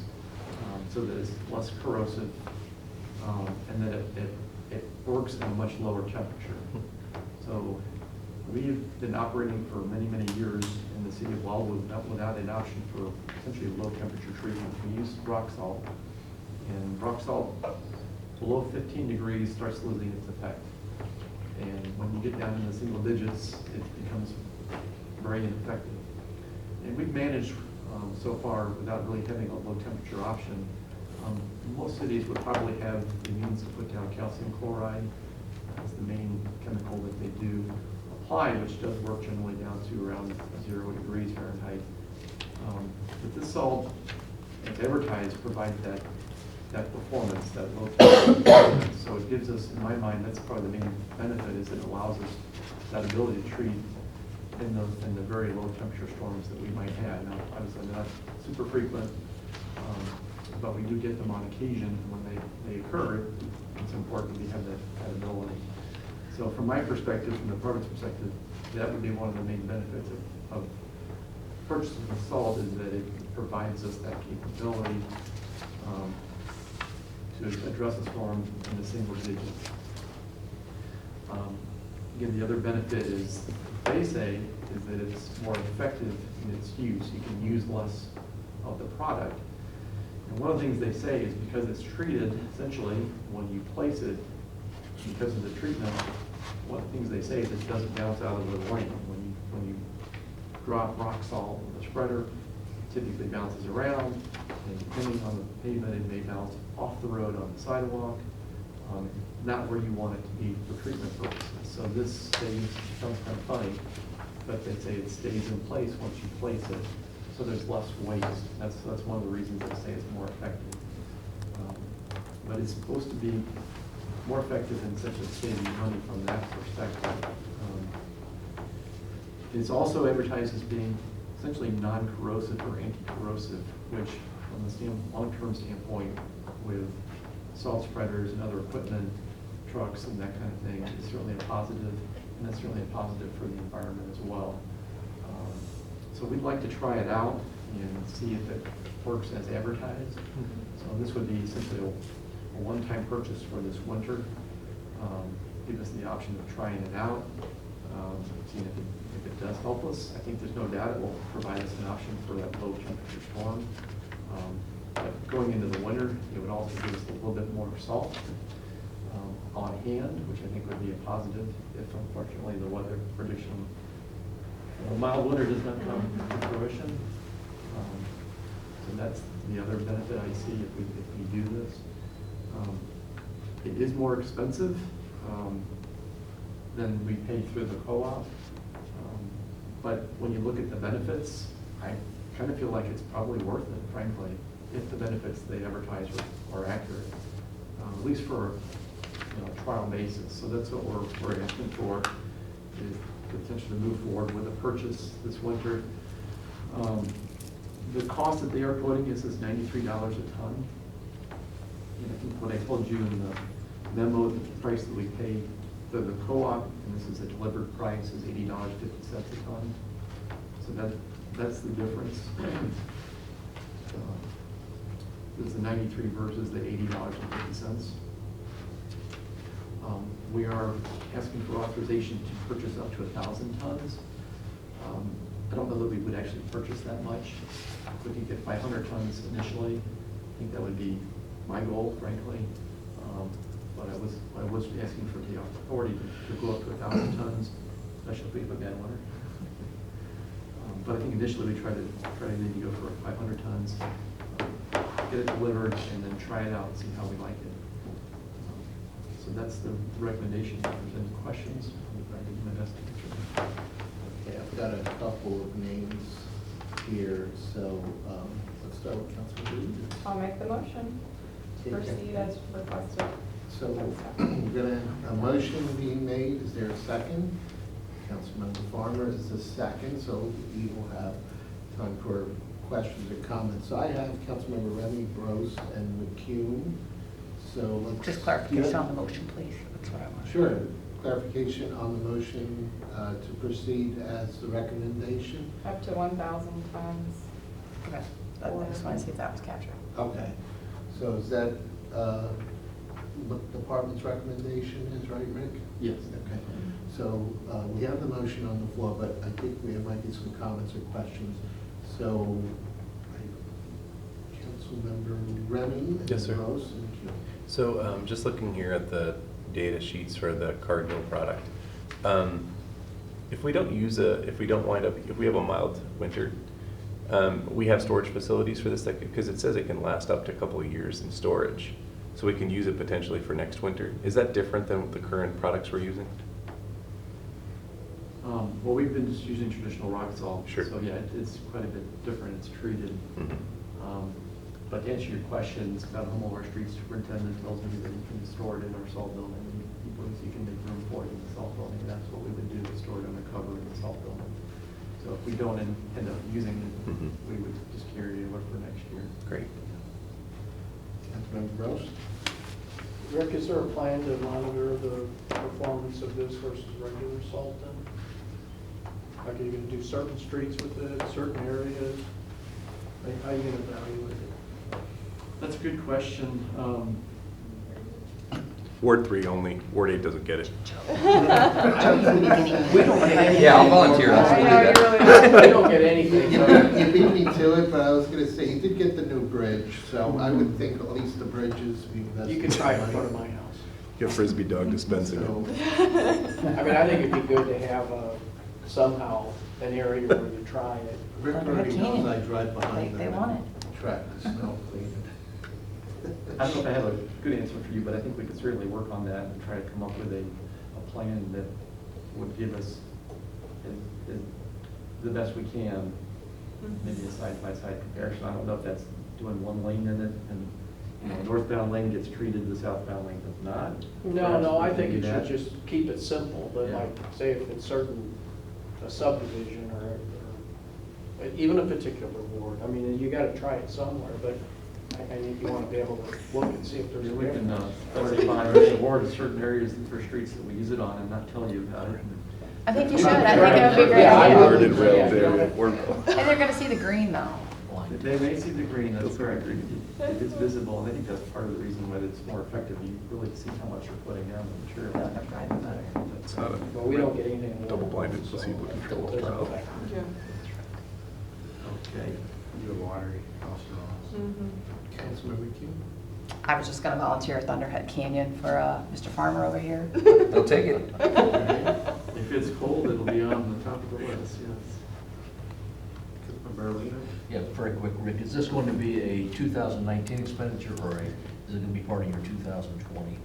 so that it's less corrosive, and that it works at a much lower temperature. So we've been operating for many, many years in the city of Wildwood without an option for essentially low temperature treatment. We use rock salt, and rock salt below 15 degrees starts losing its effect. And when you get down in the single digits, it becomes very ineffective. And we've managed so far without really having a low temperature option. Most cities would probably have the means to put down calcium chloride. That's the main chemical that they do apply, which does work generally down to around 0 degrees Fahrenheit. But this salt, as advertised, provides that performance, that low temperature performance. So it gives us, in my mind, that's probably the main benefit, is it allows us that ability to treat in the very low temperature storms that we might have. Now, obviously not super frequent, but we do get them on occasion. When they occur, it's important we have that ability. So from my perspective, from the department's perspective, that would be one of the main benefits of purchasing the salt, is that it provides us that capability to address a storm in the single digits. Again, the other benefit is, they say, is that it's more effective in its use. You can use less of the product. And one of the things they say is because it's treated, essentially, when you place it, because of the treatment, one of the things they say is it doesn't bounce out of the lane. When you drop rock salt in the spreader, it typically bounces around, and depending on the pavement, it may bounce off the road on the sidewalk, not where you want it to be for treatment purposes. So this stays, sounds kind of funny, but they say it stays in place once you place it, so there's less waste. That's one of the reasons they say it's more effective. But it's supposed to be more effective in such as saving money from that perspective. It's also advertised as being essentially non-corrosive or anti-corrosive, which from the long-term standpoint with salt spreaders and other equipment, trucks and that kind of thing, is certainly a positive, and that's certainly a positive for the environment as well. So we'd like to try it out and see if it works as advertised. So this would be essentially a one-time purchase for this winter. Give us the option of trying it out, seeing if it does help us. I think there's no doubt it will provide us an option for that low temperature storm. But going into the winter, it would also give us a little bit more salt on hand, which I think would be a positive if unfortunately the weather prediction, a mild winter does not come to fruition. So that's the other benefit I see if we do this. It is more expensive than we pay through the co-op. But when you look at the benefits, I kind of feel like it's probably worth it, frankly, if the benefits they advertise are accurate, at least for a trial basis. So that's what we're asking for, is potentially move forward with a purchase this winter. The cost that they are quoting is $93 a ton. And I think what I told you in the memo, the price that we pay for the co-op, and this is a delivered price, is $80.50 a ton. So that's the difference. This is the 93 versus the $80.50. We are asking for authorization to purchase up to 1,000 tons. I don't know that we would actually purchase that much. If we could get 500 tons initially, I think that would be my goal, frankly. But I was asking for the authority to go up to 1,000 tons, especially if we have a bad winter. But I think initially we try to maybe go for 500 tons, get it delivered, and then try it out and see how we like it. So that's the recommendation. If there's any questions, I'll do my best to answer them. Okay, I've got a couple of names here, so let's start with Councilman Reed. I'll make the motion. Proceed as requested. So we're gonna, a motion being made, is there a second? Councilmember Farmer is the second, so we will have time for questions or comments. So I have Councilmember Remy, Gross, and McCune. So let's Just clarification on the motion, please. That's what I want. Sure, clarification on the motion to proceed as the recommendation. Up to 1,000 tons. Okay. I just want to see if that was captured. Okay, so is that what the department's recommendation is, right, Rick? Yes. Okay, so we have the motion on the floor, but I think there might be some comments or questions. So, Councilmember Remy. Yes, sir. Gross, and Kuhn. So just looking here at the data sheets for the Cardinal product, if we have a mild winter, we have storage facilities for this, because it says it can last up to a couple of years in storage. So we can use it potentially for next winter. Is that different than the current products we're using? Well, we've been just using traditional rock salt. Sure. So yeah, it's quite a bit different. It's treated. Mhm. But to answer your questions, about home over street superintendent tells me that you can store it in our salt building. He believes you can make room for it in the salt building. And that's what we would do, is store it undercover in the salt building. So if we don't end up using it, Mhm. we would just carry it over for next year. Great. Councilmember Gross? Rick, is there a plan to monitor the performance of this versus regular salt then? Like, are you gonna do certain streets with it, certain areas? Like, how are you gonna evaluate it? That's a good question. Ward 3 only, Ward 8 doesn't get it. Yeah, I'll volunteer. I'll do that. We don't get anything. You beat me to it, but I was gonna say, you did get the new bridge, so I would think at least the bridges. You can try it in front of my house. Get Frisbee dog dispensing So, it. I mean, I think it'd be good to have somehow an area where you try it. Rick already knows I drive behind They them want and track the snow clean. I don't know if I have a good answer for you, but I think we could certainly work on that and try to come up with a plan that would give us the best we can, maybe a side-by-side comparison. I don't know if that's doing one lane in it, and northbound lane gets treated, the southbound lane does not. No, I think Perhaps we it can should do that. just keep it simple, but Yeah. like, say if it's a subdivision or even a particular ward, I mean, you gotta try it somewhere, but I think you wanna be able to look and see if there's a We can difference. specify or award certain areas for streets that we use it on and not tell you about it. I think you should. I think it would be a great Yeah, I idea. would. Worded well, Yeah, very you know, worded well. And they're gonna see the green though. blind. They may see the green, that's correct. If it's visible, and I think that's part of the reason why it's more effective. You really see how much you're putting down the material. It's not Well, we don't get anything. a double-blinded placebo-controlled trial. Okay. Do a lottery, house Councilmember King? I was just gonna volunteer Thunderhead Canyon for Mr. Farmer over here. They'll take it. If it's cold, it'll be on the top of the list, yes. Councilmember Arlino? Yeah, very quick, Rick, is this going to be a 2019 expenditure, or is it going to be part of your 2020?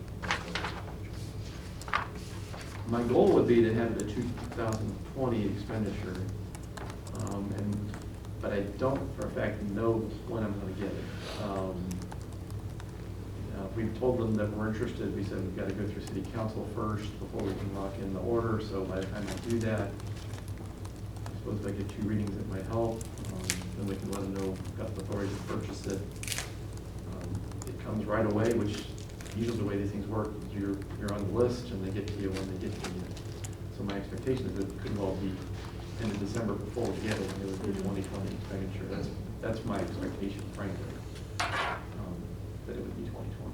My goal would be to have the 2020 expenditure, but I don't for a fact know when I'm going to get it. We've told them that we're interested. We said we've got to go through city council first before we can lock in the order. So by the time we do that, I suppose if I get 2 readings, it might help. Then we can let them know we've got the authority to purchase it. It comes right away, which usually the way these things work, you're on the list and they get to you when they get to you. So my expectation is that it could well be end of December before we get it, and it would be 2020 expenditure. That's my expectation, frankly, that it would be 2020.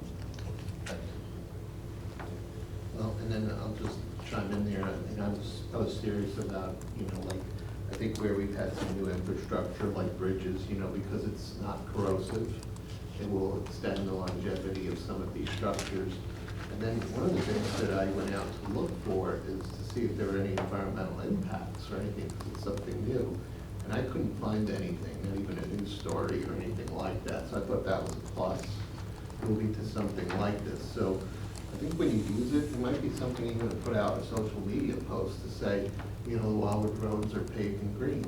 Well, and then I'll just chime in there, and I was serious about, like, I think where we've had some new infrastructure, like bridges, because it's not corrosive, it will extend the longevity of some of these structures. And then one of the things that I went out to look for is to see if there were any environmental impacts or anything, because it's something new. And I couldn't find anything, not even a news story or anything like that, so I thought that was a plus, moving to something like this. So I think when you use it, it might be something even to put out a social media post to say, the Wildwood roads are paved in green,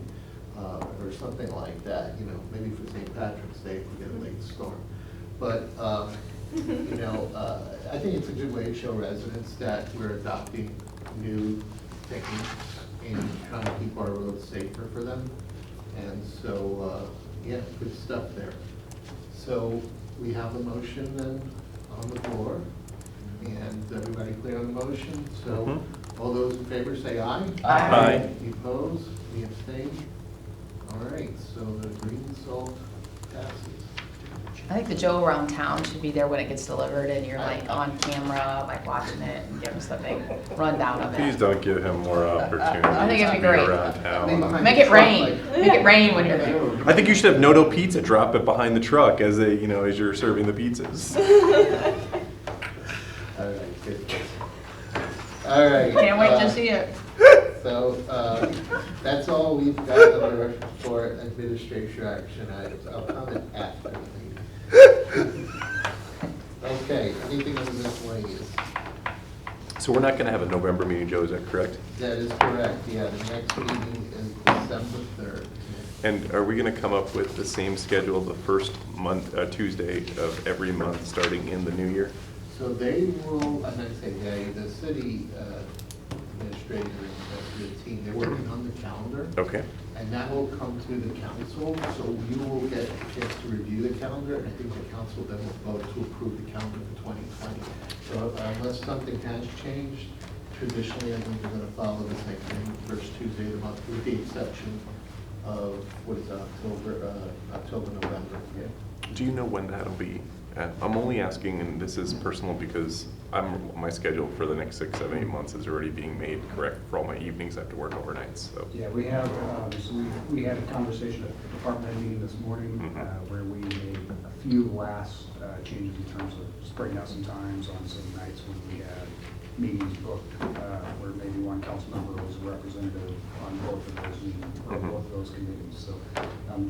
or something like that, maybe for St. Patrick's Day if we get a late storm. But, I think it's a good way to show residents that we're adopting new techniques and trying to keep our roads safer for them. And so, yeah, good stuff there. So we have a motion then on the floor. And everybody clear on the motion? So all those in favor say aye. Aye. Any opposed? Any abstain? All right, so the green salt passes. I think the Joe around town should be there when it gets delivered and you're like on camera, like watching it and give us the big rundown of Please it. don't give him more opportunities I think it'd be to great. around town. Make it rain. Make it rain when you're there. I think you should have Noto Pizza drop it behind the truck as as you're serving the pizzas. All right, good. All right. Can't wait to see it. So, that's all we've got for administration action items. I'll comment after the meeting. Okay, anything on the miscellaneous? So we're not going to have a November meeting, Joe, is that correct? That is correct, yeah, the next meeting is December 3rd. And are we going to come up with the same schedule the first Tuesday of every month starting in the new year? So they will, I'm not saying they, the city administrator and the team, they're working on the calendar. Okay. And that will come to the council, so you will get a chance to review the calendar, and I think the council then will vote to approve the calendar for 2020. So unless something has changed, traditionally, I think we're going to follow the same thing, first Tuesday of the month, with the exception of, October, November. Yeah. Do you know when that'll be? I'm only asking, and this is personal because my schedule for the next 6, 7, 8 months is already being made correct for all my evenings. I have to work overnights, so. Yeah, we have, we had a conversation at the department head meeting this morning where we made a few last changes in terms of spreading out some times on some nights when we had meetings booked, where maybe one council member was a representative on both of those meetings, or both of those committees. So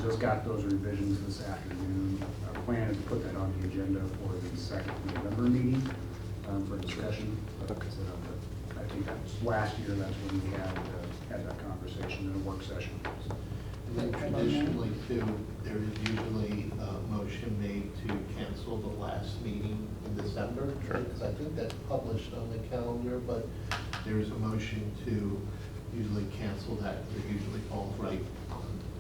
just got those revisions this afternoon. Our plan is to put that on the agenda for the 2nd November meeting for discussion. But, I think that's last year, that's when we had that conversation in a work session. So, And then traditionally too, there is usually a motion made to cancel the last meeting in December. Sure. Because I think that's published on the calendar, but there's a motion to usually cancel that. It usually falls right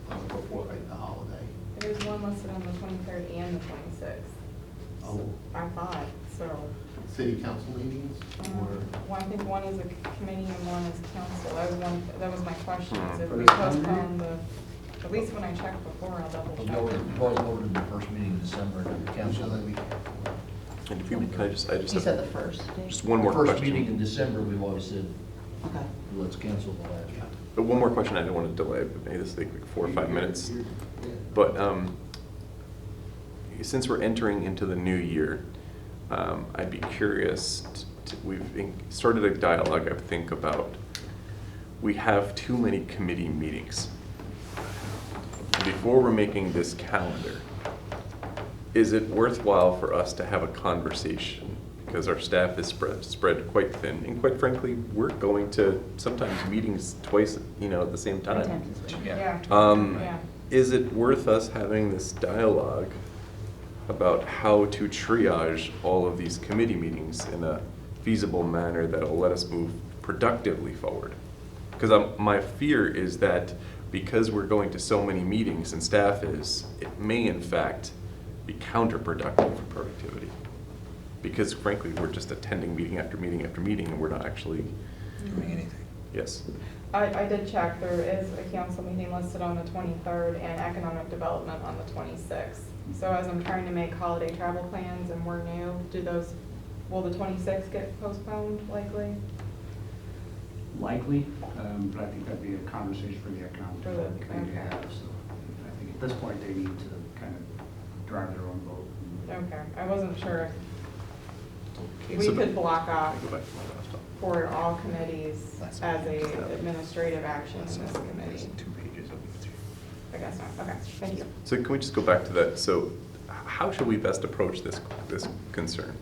on before the holiday. There's one listed on the 23rd and the 26th. Oh. I thought, so. City council meetings or? Well, I think one is a committee and one is council. That was my question, is if For we this calendar postpone At least when I checked before, I'll double We've check. always voted the first meeting in December and canceled it. And if you, can I just You have said the first date? just one more First meeting in question? December, we've always said, Okay. let's cancel the last one. But one more question, I don't want to delay, but maybe this will take like 4 or 5 minutes. But since we're entering into the new year, I'd be curious, we've started a dialogue, I think, about we have too many committee meetings. Before we're making this calendar, is it worthwhile for us to have a conversation? Because our staff is spread quite thin, and quite frankly, we're going to sometimes meetings twice, at the same time. Times this week. Yeah. Yeah. Is it worth us having this dialogue about how to triage all of these committee meetings in a feasible manner that'll let us move productively forward? Because my fear is that because we're going to so many meetings and staff is, it may in fact be counterproductive for productivity. Because frankly, we're just attending meeting after meeting after meeting and we're not actually Doing anything. Yes. I did check, there is a council meeting listed on the 23rd and economic development on the 26th. So as I'm trying to make holiday travel plans and we're new, will the 26th get postponed likely? Likely, but I think that'd be a conversation for the economic For the- development committee to okay. have. So I think at this point, they need to kind of drive their own boat. Okay, I wasn't sure Okay, if we so could block off Go back to my last one. for all committees as a administrative action in this There's committee. 2 pages of material. I guess not, okay, thank you. So can we just go back to that? So how should we best approach this concern?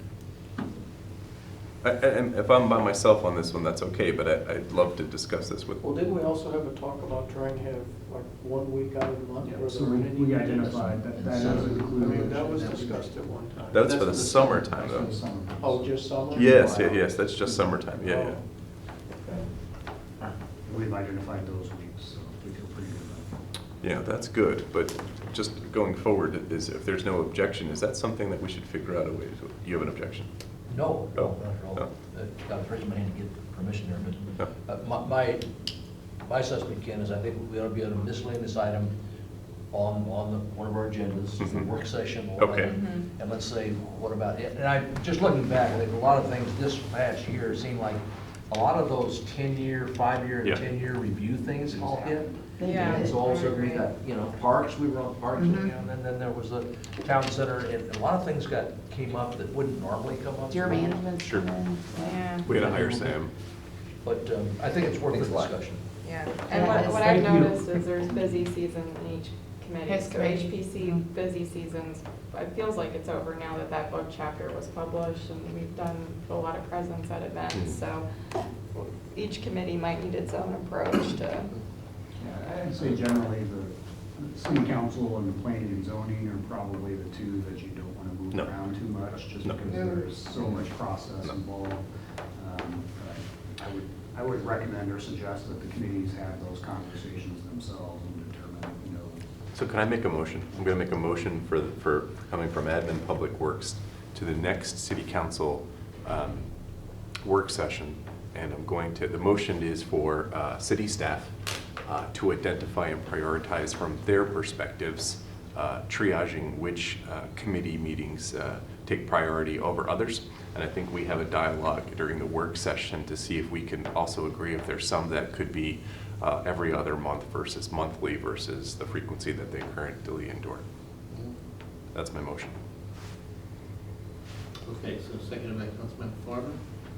And if I'm by myself on this one, that's okay, but I'd love to discuss this with. Well, didn't we also have a talk about trying to have like 1 week out of the month? where So there aren't any we meetings? identified that that is I included. mean, that was discussed at one time. That's for the summertime, That's for though. the summer. Oh, just summer? Yes, that's just summertime, yeah. Oh, We've identified those weeks, so we feel pretty good about it. Yeah, that's good, but just going forward, is if there's no objection, is that something that we should figure out a way to, you have an objection? No, No. not at all. No. I was raising my hand to get permission there, No. but my assessment, Ken, is I think we ought to be on a miscellaneous item on one of our agendas, the Mhm. work session. Okay. And let's say, what about it? And I'm just looking back, I think a lot of things this past year seemed like a lot of those 10-year, 5-year, and Yeah. 10-year review things all hit. Yeah. And so all of a sudden we got, parks, we were on parks, Mhm. and then there was the town center, and a lot of things came up that wouldn't normally come up. Your management's Sure. coming. Yeah, We gotta hire Sam. But I think it's worth the Thanks a lot. discussion. yeah. Yeah, And what thank I've you. noticed is there's busy season in each committee. Yes, So great. HPC busy seasons, it feels like it's over now that that book chapter was published and we've done a lot of presence at events. So each committee might need its own approach to, Yeah, I'd say generally the city council and the planning and zoning are probably the two that you don't want to move No. around too much, just No. because there's so much process No. involved. But I would recommend or suggest that the committees have those conversations themselves and determine, So can I make a motion? I'm gonna make a motion for coming from Admin Public Works to the next city council work session. And the motion is for city staff to identify and prioritize from their perspectives, triaging which committee meetings take priority over others. And I think we have a dialogue during the work session to see if we can also agree if there's some that could be every other month versus monthly versus the frequency that they currently endure. That's my motion. Okay, so seconded by Councilmember Farmer.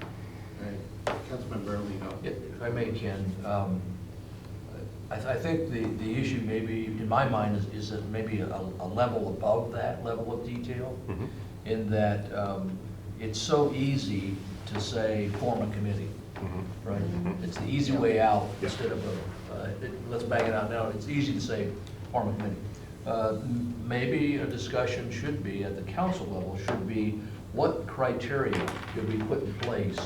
All right, Councilmember Erlino. If I may, Ken, I think the issue maybe, in my mind, is that maybe a level above that level of detail, Mhm. in that it's so easy to say, form a committee, Mhm. right? Mhm. It's the easy way out Yeah. instead of let's bang it out now. It's easy to say, form a committee. Maybe a discussion should be, at the council level, should be what criteria could we put in place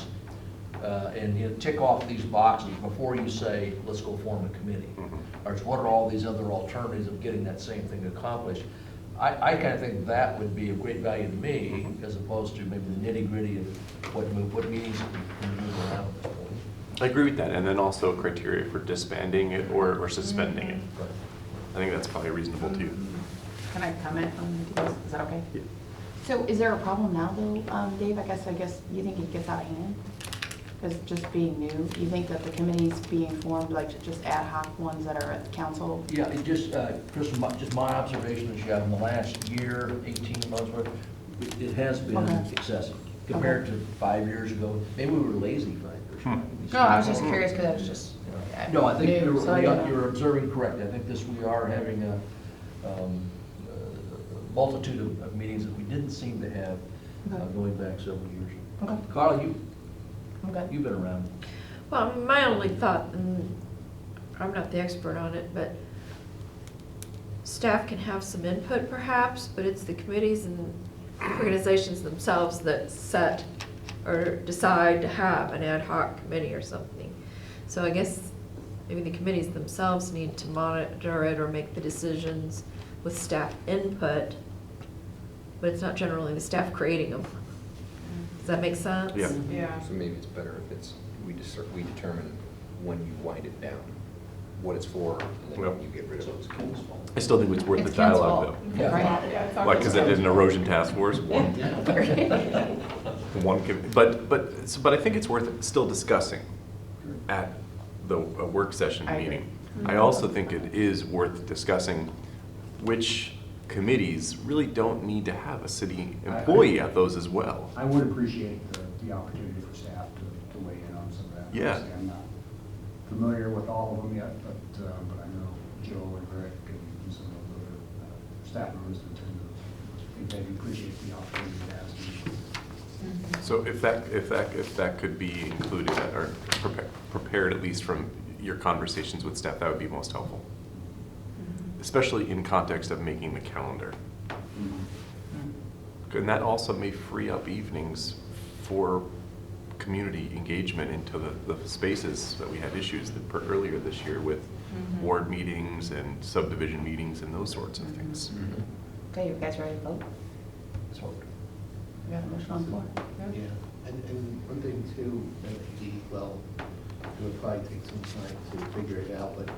and tick off these boxes before you say, let's go form a committee. Mhm. Or what are all these other alternatives of getting that same thing accomplished? I kind of think that would be of great value to me, as opposed to maybe the nitty-gritty of what meetings can move around. I agree with that, and then also criteria for disbanding it or suspending it. I think that's probably reasonable too. Can I comment on details? Is that okay? Yeah. So is there a problem now though, Dave? I guess you think it gets out of hand? Because just being new, you think that the committees being formed, like just ad hoc ones that are at the council? Yeah, it just, Chris, just my observation is, yeah, in the last year, 18 months, it has been Okay. excessive compared to 5 years ago. Maybe we were lazy 5 years ago. No, I was just curious because I was just. No, I think new, so I don't know. you're observing correctly. I think we are having a multitude of meetings that we didn't seem to have Okay. going back several years. Okay. Carla, Okay. you've been around. Well, my only thought, and I'm not the expert on it, but staff can have some input perhaps, but it's the committees and organizations themselves that set or decide to have an ad hoc committee or something. So I guess maybe the committees themselves need to monitor it or make the decisions with staff input, but it's not generally the staff creating them. Does that make sense? Yeah. Yeah. So maybe it's better if it's, we determine when you wind it down, what it's for, and Well- then you get rid of it. I still think it's worth It's the Ken's dialogue fault. though. Yeah. Right. Yeah, it's Like, because it did an erosion task force, one, but I think it's worth still discussing at the work session I agree. meeting. I also think it is worth discussing which committees really don't need to have a city employee at those as well. I would appreciate the opportunity for staff to weigh in on some of that. Yeah. Obviously, I'm not familiar with all of them yet, but I know Joe and Rick and some of those other staff members that attend those. I think they'd appreciate the opportunity to ask me. So if that could be included or prepared at least from your conversations with staff, that would be most helpful. Especially in context of making the calendar. And that also may free up evenings for community engagement into the spaces that we had issues earlier this year with ward meetings and subdivision meetings and those sorts of things. Okay, you guys ready to vote? Let's vote. We got a motion on the floor. Yeah, and one thing too, maybe, well, it would probably take some time to figure it out, but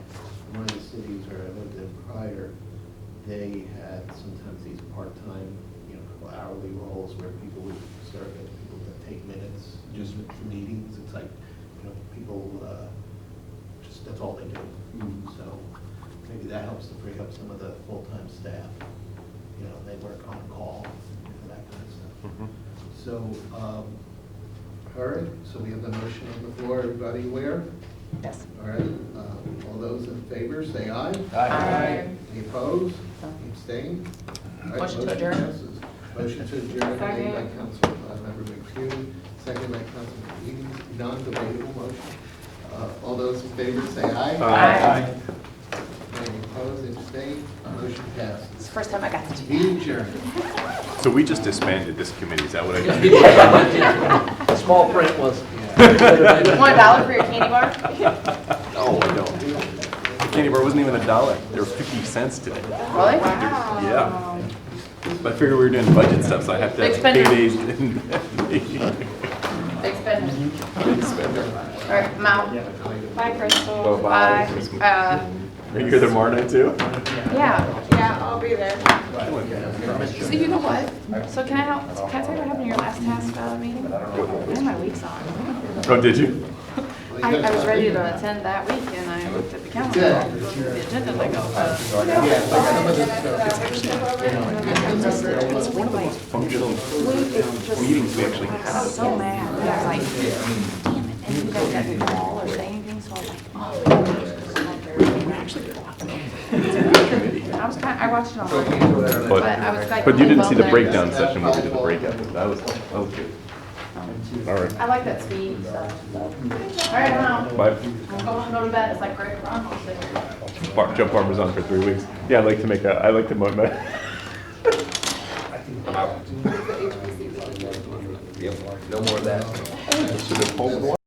one of the cities where I lived in prior, they had sometimes these part-time, hourly roles where people would serve, people that take minutes, just for meetings. It's like, people, just, that's all they do. So maybe that helps to free up some of the full-time staff. They work on call and that kind of stuff. So, all right, so we have the motion on the floor. Everybody aware? Yes. All right, all those in favor, say aye. Aye. Any opposed? Abstain? All right, Motion to adjourn. passes. Motion to adjourn made by Second. Councilmember McHugh, second by Councilmember Egan, non-debatable motion. All those in favor, say aye. Aye. Any opposed, abstain? Motion passes. It's the first time I got to do Meeting adjourned. So we just disbanded this committee, is that what I just? The small print was. that. You want $1 for your candy bar? No, I don't. The candy bar wasn't even $1. They were 50 cents today. Really? Yeah. But I figured we were doing budget stuff, so I have to Big have spender. paydays. Big spender. Big spender. All right, I'm out. Bye, Crystal. Bye. Are you here tomorrow night too? Yeah. Yeah, I'll be there. So you know what? So can I tell you what happened in your last task meeting? I had my weeks on. Oh, did you? I was ready to attend that week and I looked at the calendar, Yeah. looked at the agenda and I go, It's one of the most functional meetings we actually I was have. so mad. I was like, damn it, and you guys didn't call or say anything, so I was like, oh. I was I watched it online, but I was like. But you didn't see the really breakdown bummed session where we did the breakout. That was good. All right. I like that speed, so. All right, I'm out. Bye. I'm going to go to bed. It's like, great, run, I'll stay here. Joe Farmer's on for 3 weeks. Yeah, I like to Yep, no more of that.